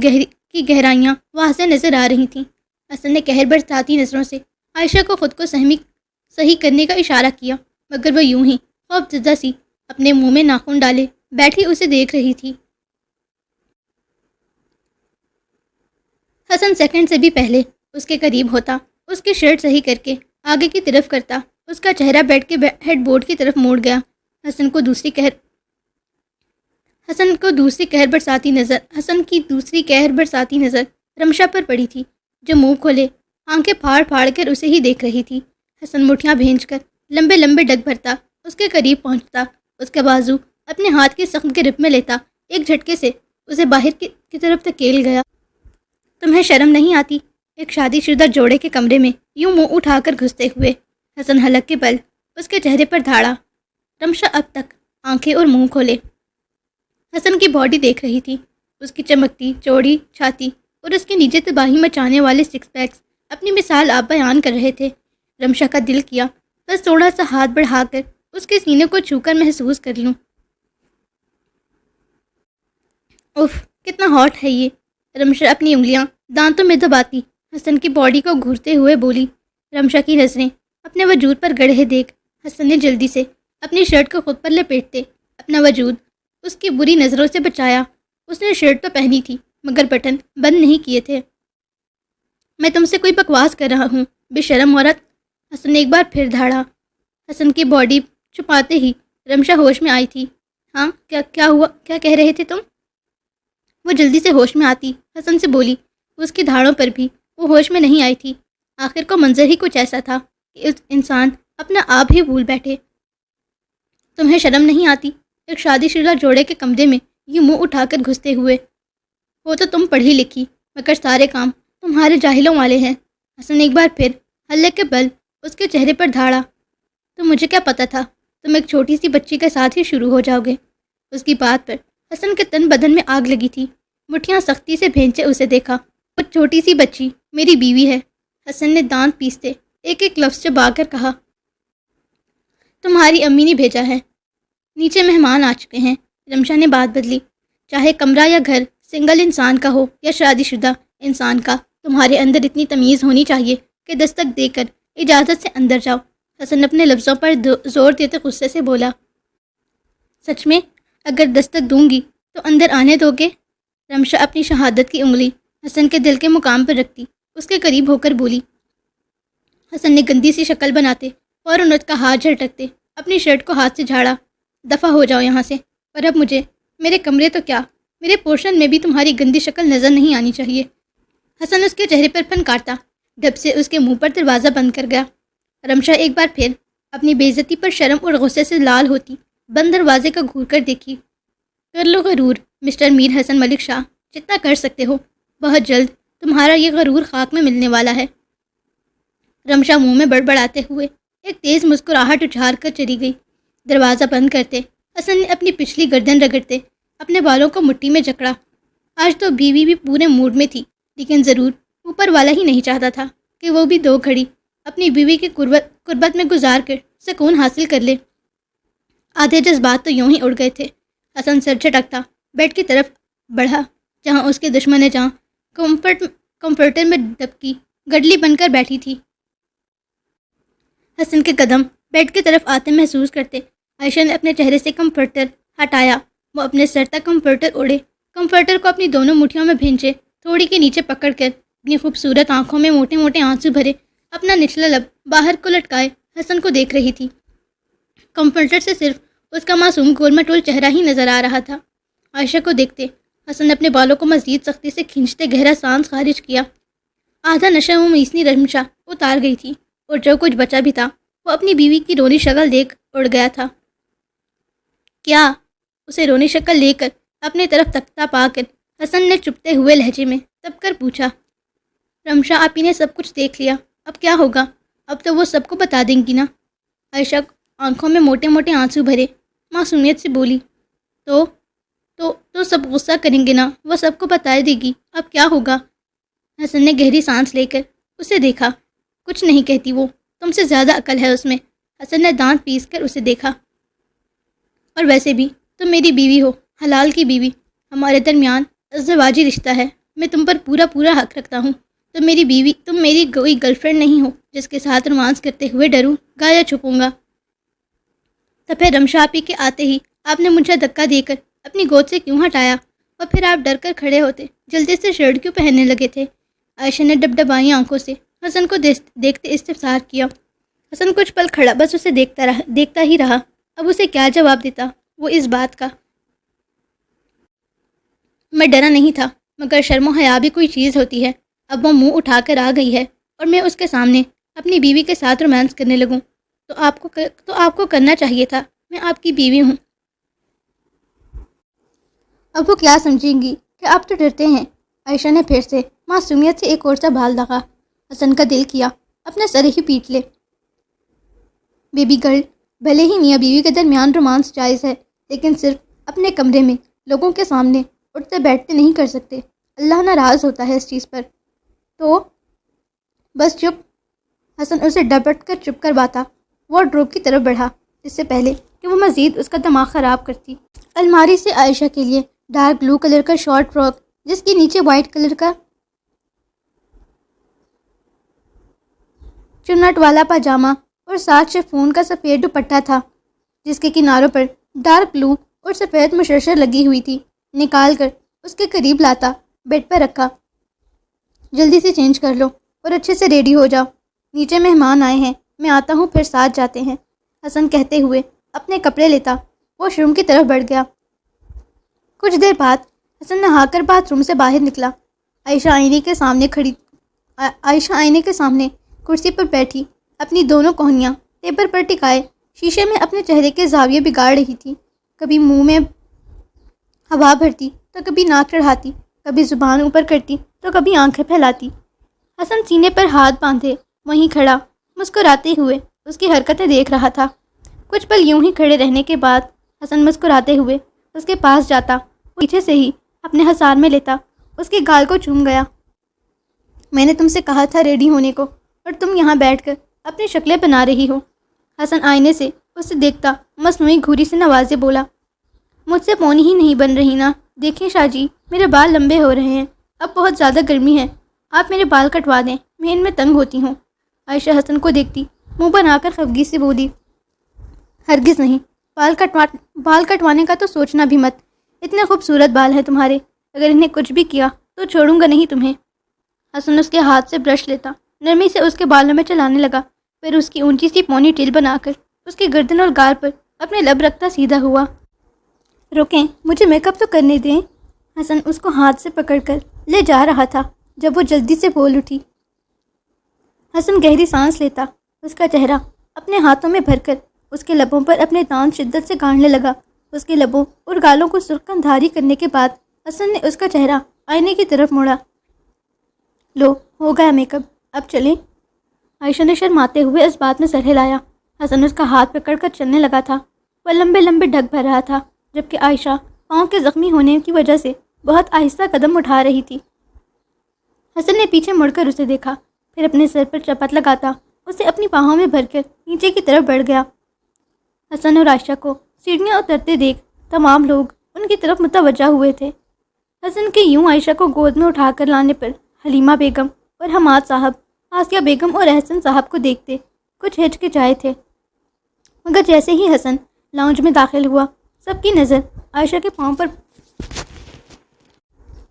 گہرائیاں واضح نظر آ رہی تھیں۔ حسن نے قہر برساتی نظروں سے عائشہ کو خود کو صحیح کرنے کا اشارہ کیا، مگر وہ یوں ہی خوف زدہ سی اپنے منہ میں ناخن ڈالے بیٹھی اسے دیکھ رہی تھی۔ حسن سیکنڈ سے بھی پہلے اس کے قریب ہوتا، اس کی شرٹ صحیح کر کے آگے کی طرف کرتا۔ اس کا چہرہ بیڈ کے ہیڈ بورڈ کی طرف موڑ گیا۔ حسن کی دوسری قہر برساتی نظر رمشا پر پڑی تھی جو منہ کھولے آنکھیں پھاڑ پھاڑ کر اسے ہی دیکھ رہی تھی۔ حسن مٹھیاں بھینج کر لمبے لمبے ڈگ بھرتا، اس کے قریب پہنچتا، اس کا بازو اپنے ہاتھ کے سخت گرپ میں لیتا، ایک جھٹکے سے اسے باہر کی طرف دھکیل گیا۔ تمہیں شرم نہیں آتی؟ ایک شادی شدہ جوڑے کے کمرے میں یوں منہ اٹھا کر گھستے ہوئے حسن حلق کے بل اس کے چہرے پر دھاڑا۔ رمشا اب تک آنکھیں اور منہ کھولے حسن کی باڈی دیکھ رہی تھی۔ اس کی چمکتی چوڑی چھاتی اور اس کے نیچے تباہی مچانے والے سکس پیکس اپنی مثال آپ بیان کر رہے تھے۔ رمشا کا دل کیا بس تھوڑا سا ہاتھ بڑھا کر اس کے سینے کو چھو کر محسوس کر لوں۔ اف کتنا ہاٹ ہے یہ! رمشا اپنی انگلیاں دانتوں میں دباتی حسن کی باڈی کو گھورتے ہوئے بولی۔ رمشا کی نظریں اپنے وجود پر گڑھے دیکھ حسن نے جلدی سے اپنی شرٹ کو خود پر لپیٹتے اپنا وجود اس کی بری نظروں سے بچایا۔ اس نے شرٹ تو پہنی تھی مگر بٹن بند نہیں کیے تھے۔ میں تم سے کوئی بکواس کر رہا ہوں بے شرم عورت! حسن نے ایک بار پھر دھاڑا۔ حسن کی باڈی چھپاتے ہی رمشا ہوش میں آئی تھی۔ ہاں کیا ہوا؟ کیا کہہ رہے تھے تم؟ وہ جلدی سے ہوش میں آتی حسن سے بولی۔ اس کی دھاڑوں پر بھی وہ ہوش میں نہیں آئی تھی۔ آخر کو منظر ہی کچھ ایسا تھا کہ اس انسان اپنا آپ ہی بھول بیٹھے۔ تمہیں شرم نہیں آتی؟ ایک شادی شدہ جوڑے کے کمرے میں یہ منہ اٹھا کر گھستے ہوئے؟ وہ تو تم پڑھی لکھی مگر سارے کام تمہارے جاہلوں والے ہیں۔ حسن نے ایک بار پھر حلق کے بل اس کے چہرے پر دھاڑا۔ تو مجھے کیا پتا تھا تم ایک چھوٹی سی بچی کے ساتھ ہی شروع ہو جاؤ گے؟ اس کی بات پر حسن کے تن بدن میں آگ لگی تھی۔ مٹھیاں سختی سے بھینچے اسے دیکھا۔ وہ چھوٹی سی بچی میری بیوی ہے، حسن نے دانت پیستے ایک ایک لفظ چبا کر کہا۔ تمہاری امی نے بھیجا ہے، نیچے مہمان آ چکے ہیں۔ رمشا نے بات بدلی۔ چاہے کمرہ یا گھر سنگل انسان کا ہو یا شادی شدہ انسان کا، تمہارے اندر اتنی تمیز ہونی چاہیے کہ دستک دے کر اجازت سے اندر جاؤ۔ حسن اپنے لفظوں پر زور دیتے غصے سے بولا۔ سچ میں؟ اگر دستک دوں گی تو اندر آنے دو گے؟ رمشا اپنی شہادت کی انگلی حسن کے دل کے مقام پر رکھتی اس کے قریب ہو کر بولی۔ حسن نے گندی سی شکل بناتے فوراً اس کا ہاتھ جھٹکتے اپنی شرٹ کو ہاتھ سے جھاڑا۔ دفع ہو جاؤ یہاں سے، اور اب مجھے میرے کمرے تو کیا میرے پورشن میں بھی تمہاری گندی شکل نظر نہیں آنی چاہیے۔ حسن اس کے چہرے پر پھنکارتا ڈب سے اس کے منہ پر دروازہ بند کر گیا۔ رمشا ایک بار پھر اپنی بے عزتی پر شرم اور غصے سے لال ہوتی بند دروازے کا گھور کر دیکھی۔ کر لو غرور مسٹر میر حسن ملک شاہ، جتنا کر سکتے ہو، بہت جلد تمہارا یہ غرور خاک میں ملنے والا ہے۔ رمشا منہ میں بڑبڑاتے ہوئے ایک تیز مسکراہٹ اچھال کر چلی گئی۔ دروازہ بند کرتے حسن نے اپنی پچھلی گردن رگڑتے اپنے بالوں کو مٹھی میں جکڑا۔ آج تو بیوی بھی پورے موڈ میں تھی، لیکن ضرور اوپر والا ہی نہیں چاہتا تھا کہ وہ بھی 2 گھڑی اپنی بیوی کی قربت میں گزار کر سکون حاصل کر لے۔ آدھے جذبات تو یوں ہی اڑ گئے تھے۔ حسن سر جھٹکتا بیڈ کی طرف بڑھا جہاں اس کے دشمن نے جہاں کمفرٹر میں دبکی گڈلی بن کر بیٹھی تھی۔ حسن کے قدم بیڈ کی طرف آتے محسوس کرتے عائشہ نے اپنے چہرے سے کمفرٹر ہٹایا۔ وہ اپنے سر تک کمفرٹر اوڑے، کمفرٹر کو اپنی دونوں مٹھیوں میں بھینچے تھوڑی کے نیچے پکڑ کر اپنی خوبصورت آنکھوں میں موٹے موٹے آنسو بھرے اپنا نچلا لب باہر کو لٹکائے حسن کو دیکھ رہی تھی۔ کمفرٹر سے صرف اس کا معصوم گول مٹول چہرہ ہی نظر آ رہا تھا۔ عائشہ کو دیکھتے حسن نے اپنے بالوں کو مزید سختی سے کھینچتے گہرا سانس خارج کیا۔ آدھا نشہ و میسنی رمشا اتار گئی تھی اور جو کچھ بچا بھی تھا وہ اپنی بیوی کی رونی شکل دیکھ اڑ گیا تھا۔ کیا؟ اسے رونی شکل لے کر اپنے طرف تکتا پا کر حسن نے چپتے ہوئے لہجے میں تب کر پوچھا۔ رمشا آپی نے سب کچھ دیکھ لیا، اب کیا ہوگا؟ اب تو وہ سب کو بتا دیں گی نا؟ عائشہ آنکھوں میں موٹے موٹے آنسو بھرے معصومیت سے بولی، تو سب غصہ کریں گے نا، وہ سب کو بتا دے گی، اب کیا ہوگا؟ حسن نے گہری سانس لے کر اسے دیکھا۔ کچھ نہیں کہتی وہ، تم سے زیادہ عقل ہے اس میں۔ حسن نے دانت پیس کر اسے دیکھا۔ اور ویسے بھی تم میری بیوی ہو، حلال کی بیوی، ہمارے درمیان ازدواجی رشتہ ہے، میں تم پر پورا حق رکھتا ہوں۔ تم میری بیوی، تم میری کوئی گرل فرینڈ نہیں ہو جس کے ساتھ رومانس کرتے ہوئے ڈروں گا یا چھپوں گا۔ سفید رمشاپی کے آتے ہی آپ نے مجھے دھکا دے کر اپنی گود سے کیوں ہٹایا؟ اور پھر آپ ڈر کر کھڑے ہوتے، جلدی سے شرٹ کیوں پہننے لگے تھے؟ عائشہ نے ڈبڈبائی آنکھوں سے حسن کو دیکھتے استفسار کیا۔ حسن کچھ پل کھڑا بس اسے دیکھتا ہی رہا۔ اب اسے کیا جواب دیتا وہ اس بات کا؟ میں ڈرا نہیں تھا، مگر شرم و حیا بھی کوئی چیز ہوتی ہے۔ اب وہ منہ اٹھا کر آ گئی ہے اور میں اس کے سامنے اپنی بیوی کے ساتھ رومانس کرنے لگوں تو آپ کو کرنا چاہیے تھا۔ میں آپ کی بیوی ہوں۔ اب وہ کیا سمجھیں گی کہ آپ تو ڈرتے ہیں؟ عائشہ نے پھر سے معصومیت سے ایک اور سا بال لگا۔ حسن کا دل کیا اپنا سر ہی پیٹ لے۔ بیبی گرل، بھلے ہی میاں بیوی کے درمیان رومانس جائز ہے، لیکن صرف اپنے کمرے میں لوگوں کے سامنے اٹھتے بیٹھتے نہیں کر سکتے۔ اللہ ناراض ہوتا ہے اس چیز پر۔ تو بس چپ۔ حسن اسے ڈپٹ کر چپ کرواتا وارڈروب کی طرف بڑھا، اس سے پہلے کہ وہ مزید اس کا دماغ خراب کرتی۔ الماری سے عائشہ کے لیے ڈارک بلو کلر کا شارٹ فراک، جس کے نیچے وائٹ کلر کا چنٹ والا پاجامہ اور ساتھ شفون کا سفید دوپٹہ تھا، جس کے کناروں پر ڈارک بلو اور سفید مشرشر لگی ہوئی تھی، نکال کر اس کے قریب لاتا بیڈ پر رکھا۔ جلدی سے چینج کر لو اور اچھے سے ریڈی ہو جاؤ، نیچے مہمان آئے ہیں، میں آتا ہوں پھر ساتھ جاتے ہیں، حسن کہتے ہوئے اپنے کپڑے لیتا واش روم کی طرف بڑھ گیا۔ کچھ دیر بعد حسن نہا کر باتھ روم سے باہر نکلا۔ عائشہ آئینے کے سامنے کرسی پر بیٹھی اپنی دونوں کوہنیاں ٹیبل پر ٹکائے شیشے میں اپنے چہرے کے زاویے بگاڑ رہی تھی۔ کبھی منہ میں ہوا بھرتی تو کبھی ناک چڑھاتی، کبھی زبان اوپر کرتی تو کبھی آنکھیں پھیلاتی۔ حسن سینے پر ہاتھ باندھے وہیں کھڑا مسکراتے ہوئے اس کی حرکتیں دیکھ رہا تھا۔ کچھ پل یوں ہی کھڑے رہنے کے بعد حسن مسکراتے ہوئے اس کے پاس جاتا، پیچھے سے ہی اپنے ہثار میں لیتا اس کے گال کو چوم گیا۔ میں نے تم سے کہا تھا ریڈی ہونے کو، اور تم یہاں بیٹھ کر اپنی شکلیں بنا رہی ہو۔ حسن آئینے سے اسے دیکھتا مصنوعی گھوری سے نوازے بولا، مجھ سے پونی ہی نہیں بن رہی نا؟ دیکھیں شاہ جی، میرے بال لمبے ہو رہے ہیں، اب بہت زیادہ گرمی ہے، آپ میرے بال کٹوا دیں، میں ان میں تنگ ہوتی ہوں۔ عائشہ حسن کو دیکھتی منہ بنا کر خفگی سے بولی، ہرگز نہیں، بال کٹوانے کا تو سوچنا بھی مت، اتنے خوبصورت بال ہیں تمہارے، اگر انہیں کچھ بھی کیا تو چھوڑوں گا نہیں تمہیں۔ حسن اس کے ہاتھ سے برش لیتا نرمی سے اس کے بالوں میں چلانے لگا، پھر اس کی اونچی سی پونی ٹیل بنا کر اس کی گردن اور گال پر اپنے لب رکھتا سیدھا ہوا۔ رکیں، مجھے میک اپ تو کرنے دیں۔ حسن اس کو ہاتھ سے پکڑ کر لے جا رہا تھا جب وہ جلدی سے بول اٹھی۔ حسن گہری سانس لیتا اس کا چہرہ اپنے ہاتھوں میں بھر کر اس کے لبوں پر اپنے دانت شدت سے گاڑنے لگا۔ اس کے لبوں اور گالوں کو سرخن دھاری کرنے کے بعد حسن نے اس کا چہرہ آئینے کی طرف موڑا۔ لو، ہو گیا میک اپ، اب چلیں؟ عائشہ نے شرماتے ہوئے اس بات میں سر ہلایا۔ حسن اس کا ہاتھ پکڑ کر چلنے لگا تھا۔ وہ لمبے لمبے ڈھک بھر رہا تھا، جبکہ عائشہ پاؤں کے زخمی ہونے کی وجہ سے بہت آہستہ قدم اٹھا رہی تھی۔ حسن نے پیچھے مڑ کر اسے دیکھا، پھر اپنے سر پر چپت لگاتا اسے اپنی باہوں میں بھر کر نیچے کی طرف بڑھ گیا۔ حسن اور عائشہ کو سیڑھیاں اترتے دیکھ تمام لوگ ان کی طرف متوجہ ہوئے تھے۔ حسن کے یوں عائشہ کو گود میں اٹھا کر لانے پر حلیمہ بیگم اور حماد صاحب، آسیہ بیگم اور احسن صاحب کو دیکھتے کچھ ہچکچائے تھے، مگر جیسے ہی حسن لاؤنج میں داخل ہوا، سب کی نظر عائشہ کے پاؤں پر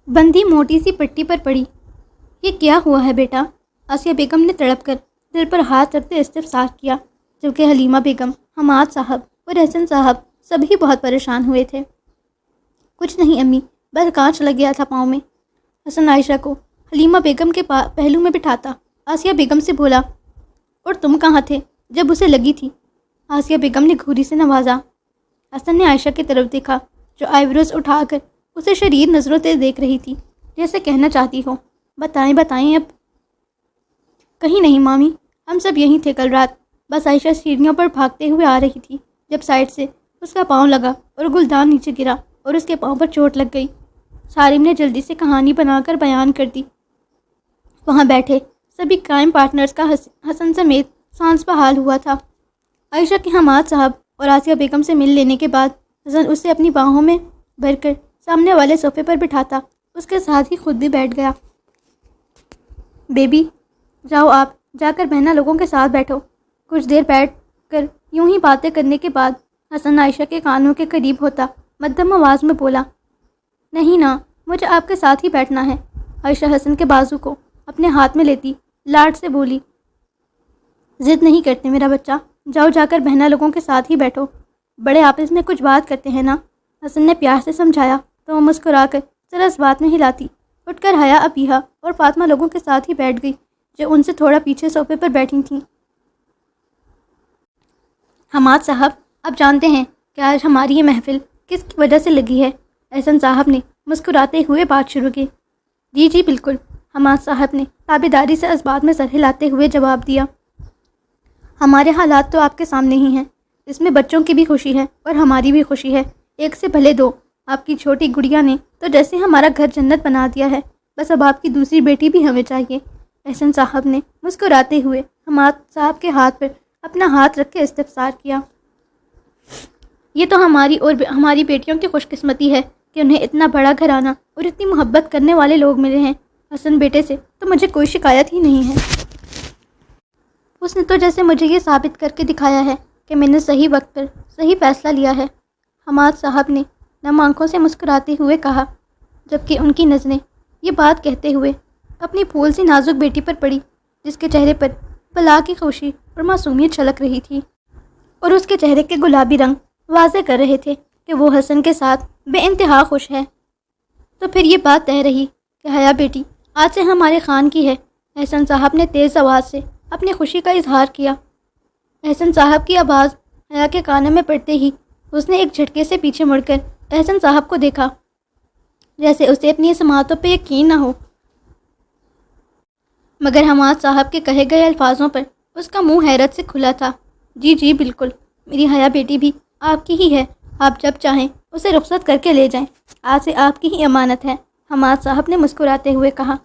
بندھی موٹی سی پٹی پر پڑی۔ یہ کیا ہوا ہے بیٹا؟ آسیہ بیگم نے تڑپ کر دل پر ہاتھ رکھتے استفسار کیا، جبکہ حلیمہ بیگم، حماد صاحب اور احسن صاحب سبھی بہت پریشان ہوئے تھے۔ کچھ نہیں امی، بس کانچ لگ گیا تھا پاؤں میں۔ حسن عائشہ کو حلیمہ بیگم کے پہلو میں بٹھاتا آسیہ بیگم سے بولا، اور تم کہاں تھے جب اسے لگی تھی؟ آسیہ بیگم نے گھوری سے نوازا۔ حسن نے عائشہ کی طرف دیکھا، جو آئی بروز اٹھا کر اسے شریر نظروں سے دیکھ رہی تھی، جیسے کہنا چاہتی ہو، بتائیں اب۔ کہیں نہیں مامی، ہم سب یہیں تھے کل رات، بس عائشہ سیڑھیوں پر بھاگتے ہوئے آ رہی تھی جب سائڈ سے اس کا پاؤں لگا اور گلدان نیچے گرا اور اس کے پاؤں پر چوٹ لگ گئی۔ سارم نے جلدی سے کہانی بنا کر بیان کر دی۔ وہاں بیٹھے سبھی کرائم پارٹنرز کا حسن سمیت سانس بحال ہوا تھا۔ عائشہ کے حماد صاحب اور آسیہ بیگم سے مل لینے کے بعد حسن اسے اپنی باہوں میں بھر کر سامنے والے صوفے پر بٹھاتا، اس کے ساتھ ہی خود بھی بیٹھ گیا۔ بیبی جاؤ، آپ جا کر بہنا لوگوں کے ساتھ بیٹھو۔ کچھ دیر بیٹھ کر یوں ہی باتیں کرنے کے بعد حسن عائشہ کے کانوں کے قریب ہوتا مدھم آواز میں بولا، نہیں نا، مجھے آپ کے ساتھ ہی بیٹھنا ہے۔ عائشہ حسن کے بازو کو اپنے ہاتھ میں لیتی لاڈ سے بولی، ضد نہیں کرتے میرا بچہ، جاؤ جا کر بہنا لوگوں کے ساتھ ہی بیٹھو، بڑے آپس میں کچھ بات کرتے ہیں نا۔ حسن نے پیار سے سمجھایا تو وہ مسکرا کر ذرا اس بات میں ہلاتی۔ اٹھ کر حیا، ابیہا اور فاطمہ لوگوں کے ساتھ ہی بیٹھ گئی جو ان سے تھوڑا پیچھے صوفے پر بیٹھی تھیں۔ حماد صاحب، آپ جانتے ہیں کہ آج ہماری یہ محفل کس کی وجہ سے لگی ہے؟ احسن صاحب نے مسکراتے ہوئے بات شروع کی۔ جی جی بالکل، حماد صاحب نے تابیداری سے اس بات میں سر ہلاتے ہوئے جواب دیا۔ ہمارے حالات تو آپ کے سامنے ہی ہیں، اس میں بچوں کی بھی خوشی ہے اور ہماری بھی خوشی ہے، ایک سے بھلے دو۔ آپ کی چھوٹی گڑیا نے تو جیسے ہمارا گھر جنت بنا دیا ہے، بس اب آپ کی دوسری بیٹی بھی ہمیں چاہیے۔ احسن صاحب نے مسکراتے ہوئے حماد صاحب کے ہاتھ پر اپنا ہاتھ رکھ کے استفسار کیا۔ یہ تو ہماری اور ہماری بیٹیوں کی خوش قسمتی ہے کہ انہیں اتنا بڑا گھرانہ اور اتنی محبت کرنے والے لوگ ملے ہیں۔ حسن بیٹے سے تو مجھے کوئی شکایت ہی نہیں ہے، اس نے تو جیسے مجھے یہ ثابت کر کے دکھایا ہے کہ میں نے صحیح وقت پر صحیح فیصلہ لیا ہے، حماد صاحب نے نم آنکھوں سے مسکراتے ہوئے کہا، جبکہ ان کی نظریں یہ بات کہتے ہوئے اپنی پھول سی نازک بیٹی پر پڑی جس کے چہرے پر بلا کی خوشی اور معصومیت چھلک رہی تھی، اور اس کے چہرے کے گلابی رنگ واضح کر رہے تھے کہ وہ حسن کے ساتھ بے انتہا خوش ہے۔ تو پھر یہ بات طے رہی کہ حیا بیٹی آج سے ہمارے خان کی ہے۔ احسن صاحب نے تیز آواز سے اپنی خوشی کا اظہار کیا۔ احسن صاحب کی آواز حیا کے کانوں میں پڑتے ہی اس نے ایک جھٹکے سے پیچھے مڑ کر احسن صاحب کو دیکھا، جیسے اسے اپنی سماعتوں پہ یقین نہ ہو، مگر حماد صاحب کے کہے گئے الفاظوں پر اس کا منہ حیرت سے کھلا تھا۔ جی جی بالکل، میری حیا بیٹی بھی آپ کی ہی ہے، آپ جب چاہیں اسے رخصت کر کے لے جائیں، آج سے آپ کی ہی امانت ہے، حماد صاحب نے مسکراتے ہوئے کہا۔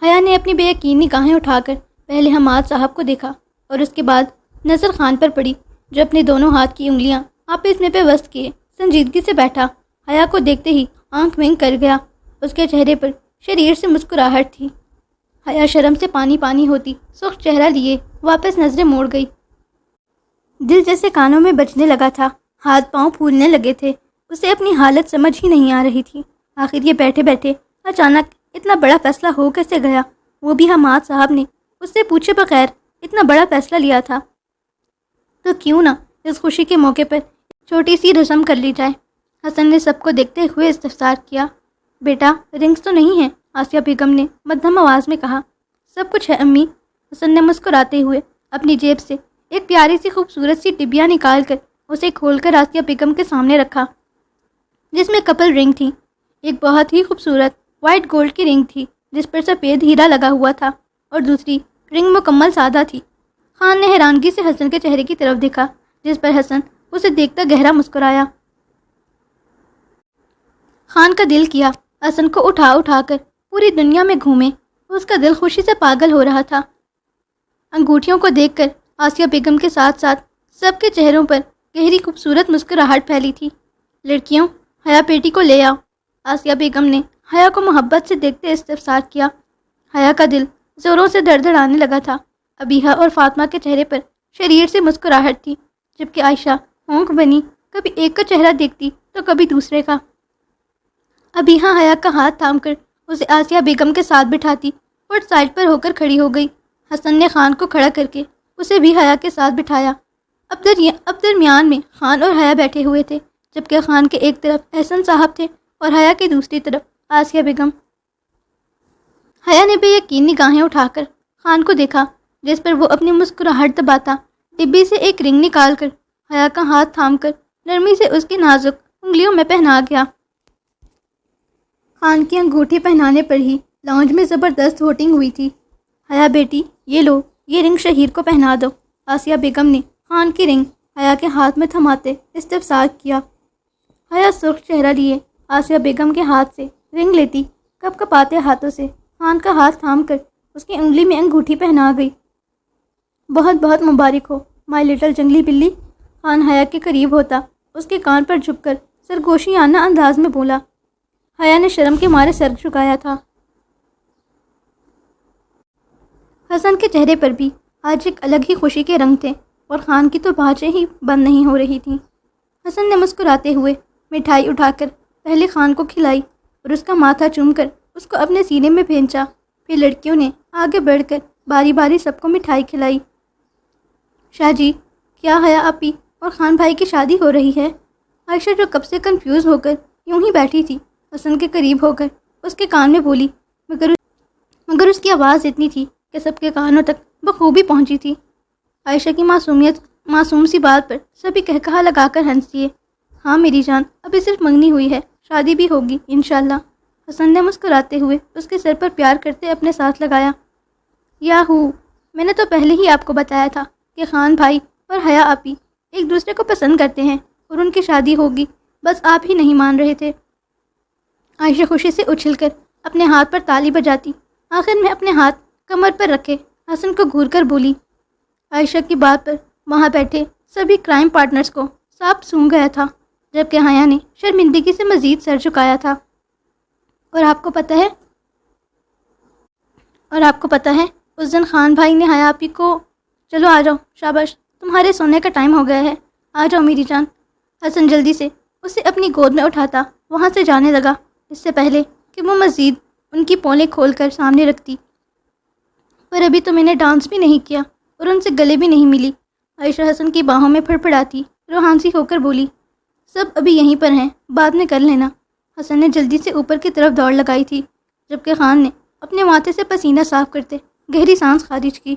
حیا نے اپنی بے یقینی نگاہیں اٹھا کر پہلے حماد صاحب کو دیکھا اور اس کے بعد نظر خان پر پڑی جو اپنے دونوں ہاتھ کی انگلیاں آپس میں پیوست کیے سنجیدگی سے بیٹھا۔ حیا کو دیکھتے ہی آنکھ ونک کر گیا، اس کے چہرے پر شریر سے مسکراہٹ تھی۔ حیا شرم سے پانی پانی ہوتی سرخ چہرہ لیے واپس نظریں موڑ گئی، دل جیسے کانوں میں بجنے لگا تھا، ہاتھ پاؤں پھولنے لگے تھے، اسے اپنی حالت سمجھ ہی نہیں آ رہی تھی۔ آخر یہ بیٹھے بیٹھے اچانک اتنا بڑا فیصلہ ہو کیسے گیا؟ وہ بھی حماد صاحب نے اس سے پوچھے بغیر اتنا بڑا فیصلہ لیا تھا، تو کیوں نہ اس خوشی کے موقع پر چھوٹی سی رسم کر لی جائے۔ حسن نے سب کو دیکھتے ہوئے استفسار کیا۔ بیٹا رنگس تو نہیں ہیں؟ آسیہ بیگم نے مدھم آواز میں کہا۔ سب کچھ ہے امی، حسن نے مسکراتے ہوئے اپنی جیب سے ایک پیاری سی خوبصورت سی ڈبیا نکال کر اسے کھول کر آسیہ بیگم کے سامنے رکھا، جس میں کپل رنگ تھی۔ ایک بہت ہی خوبصورت وائٹ گولڈ کی رنگ تھی جس پر سفید ہیرا لگا ہوا تھا، اور دوسری رنگ مکمل سادہ تھی۔ خان نے حیرانگی سے حسن کے چہرے کی طرف دیکھا، جس پر حسن اسے دیکھتا گہرا مسکرایا۔ خان کا دل کیا حسن کو اٹھا اٹھا کر پوری دنیا میں گھومے، اس کا دل خوشی سے پاگل ہو رہا تھا۔ انگوٹھیوں کو دیکھ کر آسیہ بیگم کے ساتھ ساتھ سب کے چہروں پر گہری خوبصورت مسکراہٹ پھیلی تھی۔ لڑکیوں، حیا بیٹی کو لے آؤ، آسیہ بیگم نے حیا کو محبت سے دیکھتے استفسار کیا۔ حیا کا دل زوروں سے دھڑدھڑانے لگا تھا۔ ابیہا اور فاطمہ کے چہرے پر شریر سے مسکراہٹ تھی، جبکہ عائشہ ہونک بنی کبھی ایک کا چہرہ دیکھتی تو کبھی دوسرے کا۔ ابیہا حیا کا ہاتھ تھام کر اسے آسیہ بیگم کے ساتھ بٹھاتی اور سائڈ پر ہو کر کھڑی ہو گئی۔ حسن نے خان کو کھڑا کر کے اسے بھی حیا کے ساتھ بٹھایا۔ اب درمیان میں خان اور حیا بیٹھے ہوئے تھے، جبکہ خان کے ایک طرف احسن صاحب تھے اور حیا کی دوسری طرف آسیہ بیگم۔ حیا نے بے یقین نگاہیں اٹھا کر خان کو دیکھا، جس پر وہ اپنی مسکراہٹ دباتا ڈبی سے ایک رنگ نکال کر حیا کا ہاتھ تھام کر نرمی سے اس کی نازک انگلیوں میں پہنا گیا۔ خان کی انگوٹھی پہنانے پر ہی لاؤنج میں زبردست ووٹنگ ہوئی تھی۔ حیا بیٹی، یہ لو، یہ رنگ شہیر کو پہنا دو۔ آسیہ بیگم نے خان کی رنگ حیا کے ہاتھ میں تھماتے استفسار کیا۔ حیا سرخ چہرہ لیے آسیہ بیگم کے ہاتھ سے رنگ لیتی کپ کپاتے ہاتھوں سے خان کا ہاتھ تھام کر اس کی انگلی میں انگوٹھی پہنا گئی۔ بہت بہت مبارک ہو مائی لٹل جنگلی بلی۔ خان حیا کے قریب ہوتا اس کے کان پر جھک کر سرگوشیانہ انداز میں بولا۔ حیا نے شرم کے مارے سر جھکایا تھا۔ حسن کے چہرے پر بھی آج ایک الگ ہی خوشی کے رنگ تھے اور خان کی تو باتیں ہی بند نہیں ہو رہی تھیں۔ حسن نے مسکراتے ہوئے مٹھائی اٹھا کر پہلے خان کو کھلائی اور اس کا ماتھا چوم کر اس کو اپنے سینے میں بھینچا۔ پھر لڑکیوں نے آگے بڑھ کر باری باری سب کو مٹھائی کھلائی۔ شاہ جی، کیا حیا آپی اور خان بھائی کی شادی ہو رہی ہے؟ عائشہ جو کب سے کنفیوز ہو کر یوں ہی بیٹھی تھی حسن کے قریب ہو کر اس کے کان میں بولی، مگر اس کی آواز اتنی تھی کہ سب کے کانوں تک بخوبی پہنچی تھی۔ عائشہ کی معصوم سی بات پر سبھی کہا لگا کر ہنس دیے۔ ہاں میری جان، ابھی صرف منگنی ہوئی ہے، شادی بھی ہوگی انشاءاللہ۔ حسن نے مسکراتے ہوئے اس کے سر پر پیار کرتے اپنے ساتھ لگایا۔ یاہو، میں نے تو پہلے ہی آپ کو بتایا تھا کہ خان بھائی اور حیا آپی ایک دوسرے کو پسند کرتے ہیں اور ان کی شادی ہوگی، بس آپ ہی نہیں مان رہے تھے۔ عائشہ خوشی سے اچھل کر اپنے ہاتھ پر تالی بجاتی آخر میں اپنے ہاتھ کمر پر رکھے حسن کو گھور کر بولی۔ عائشہ کی بات پر وہاں بیٹھے سبھی کرائم پارٹنرز کو سانپ سونگھ گیا تھا، جبکہ حیا نے شرمندگی سے مزید سر جھکایا تھا۔ اور آپ کو پتہ ہے اس دن خان بھائی نے حیا آپی کو، چلو آ جاؤ، شاباش، تمہارے سونے کا ٹائم ہو گیا ہے، آ جاؤ میری جان۔ حسن جلدی سے اسے اپنی گود میں اٹھاتا وہاں سے جانے لگا، اس سے پہلے کہ وہ مزید ان کی پولیں کھول کر سامنے رکھتی۔ پر ابھی تو میں نے ڈانس بھی نہیں کیا اور ان سے گلے بھی نہیں ملی۔ عائشہ حسن کی باہوں میں پھڑپڑاتی روحانسی ہو کر بولی، سب ابھی یہیں پر ہیں، بعد میں کر لینا۔ حسن نے جلدی سے اوپر کی طرف دوڑ لگائی تھی، جبکہ خان نے اپنے ماتھے سے پسینہ صاف کرتے گہری سانس خارج کی۔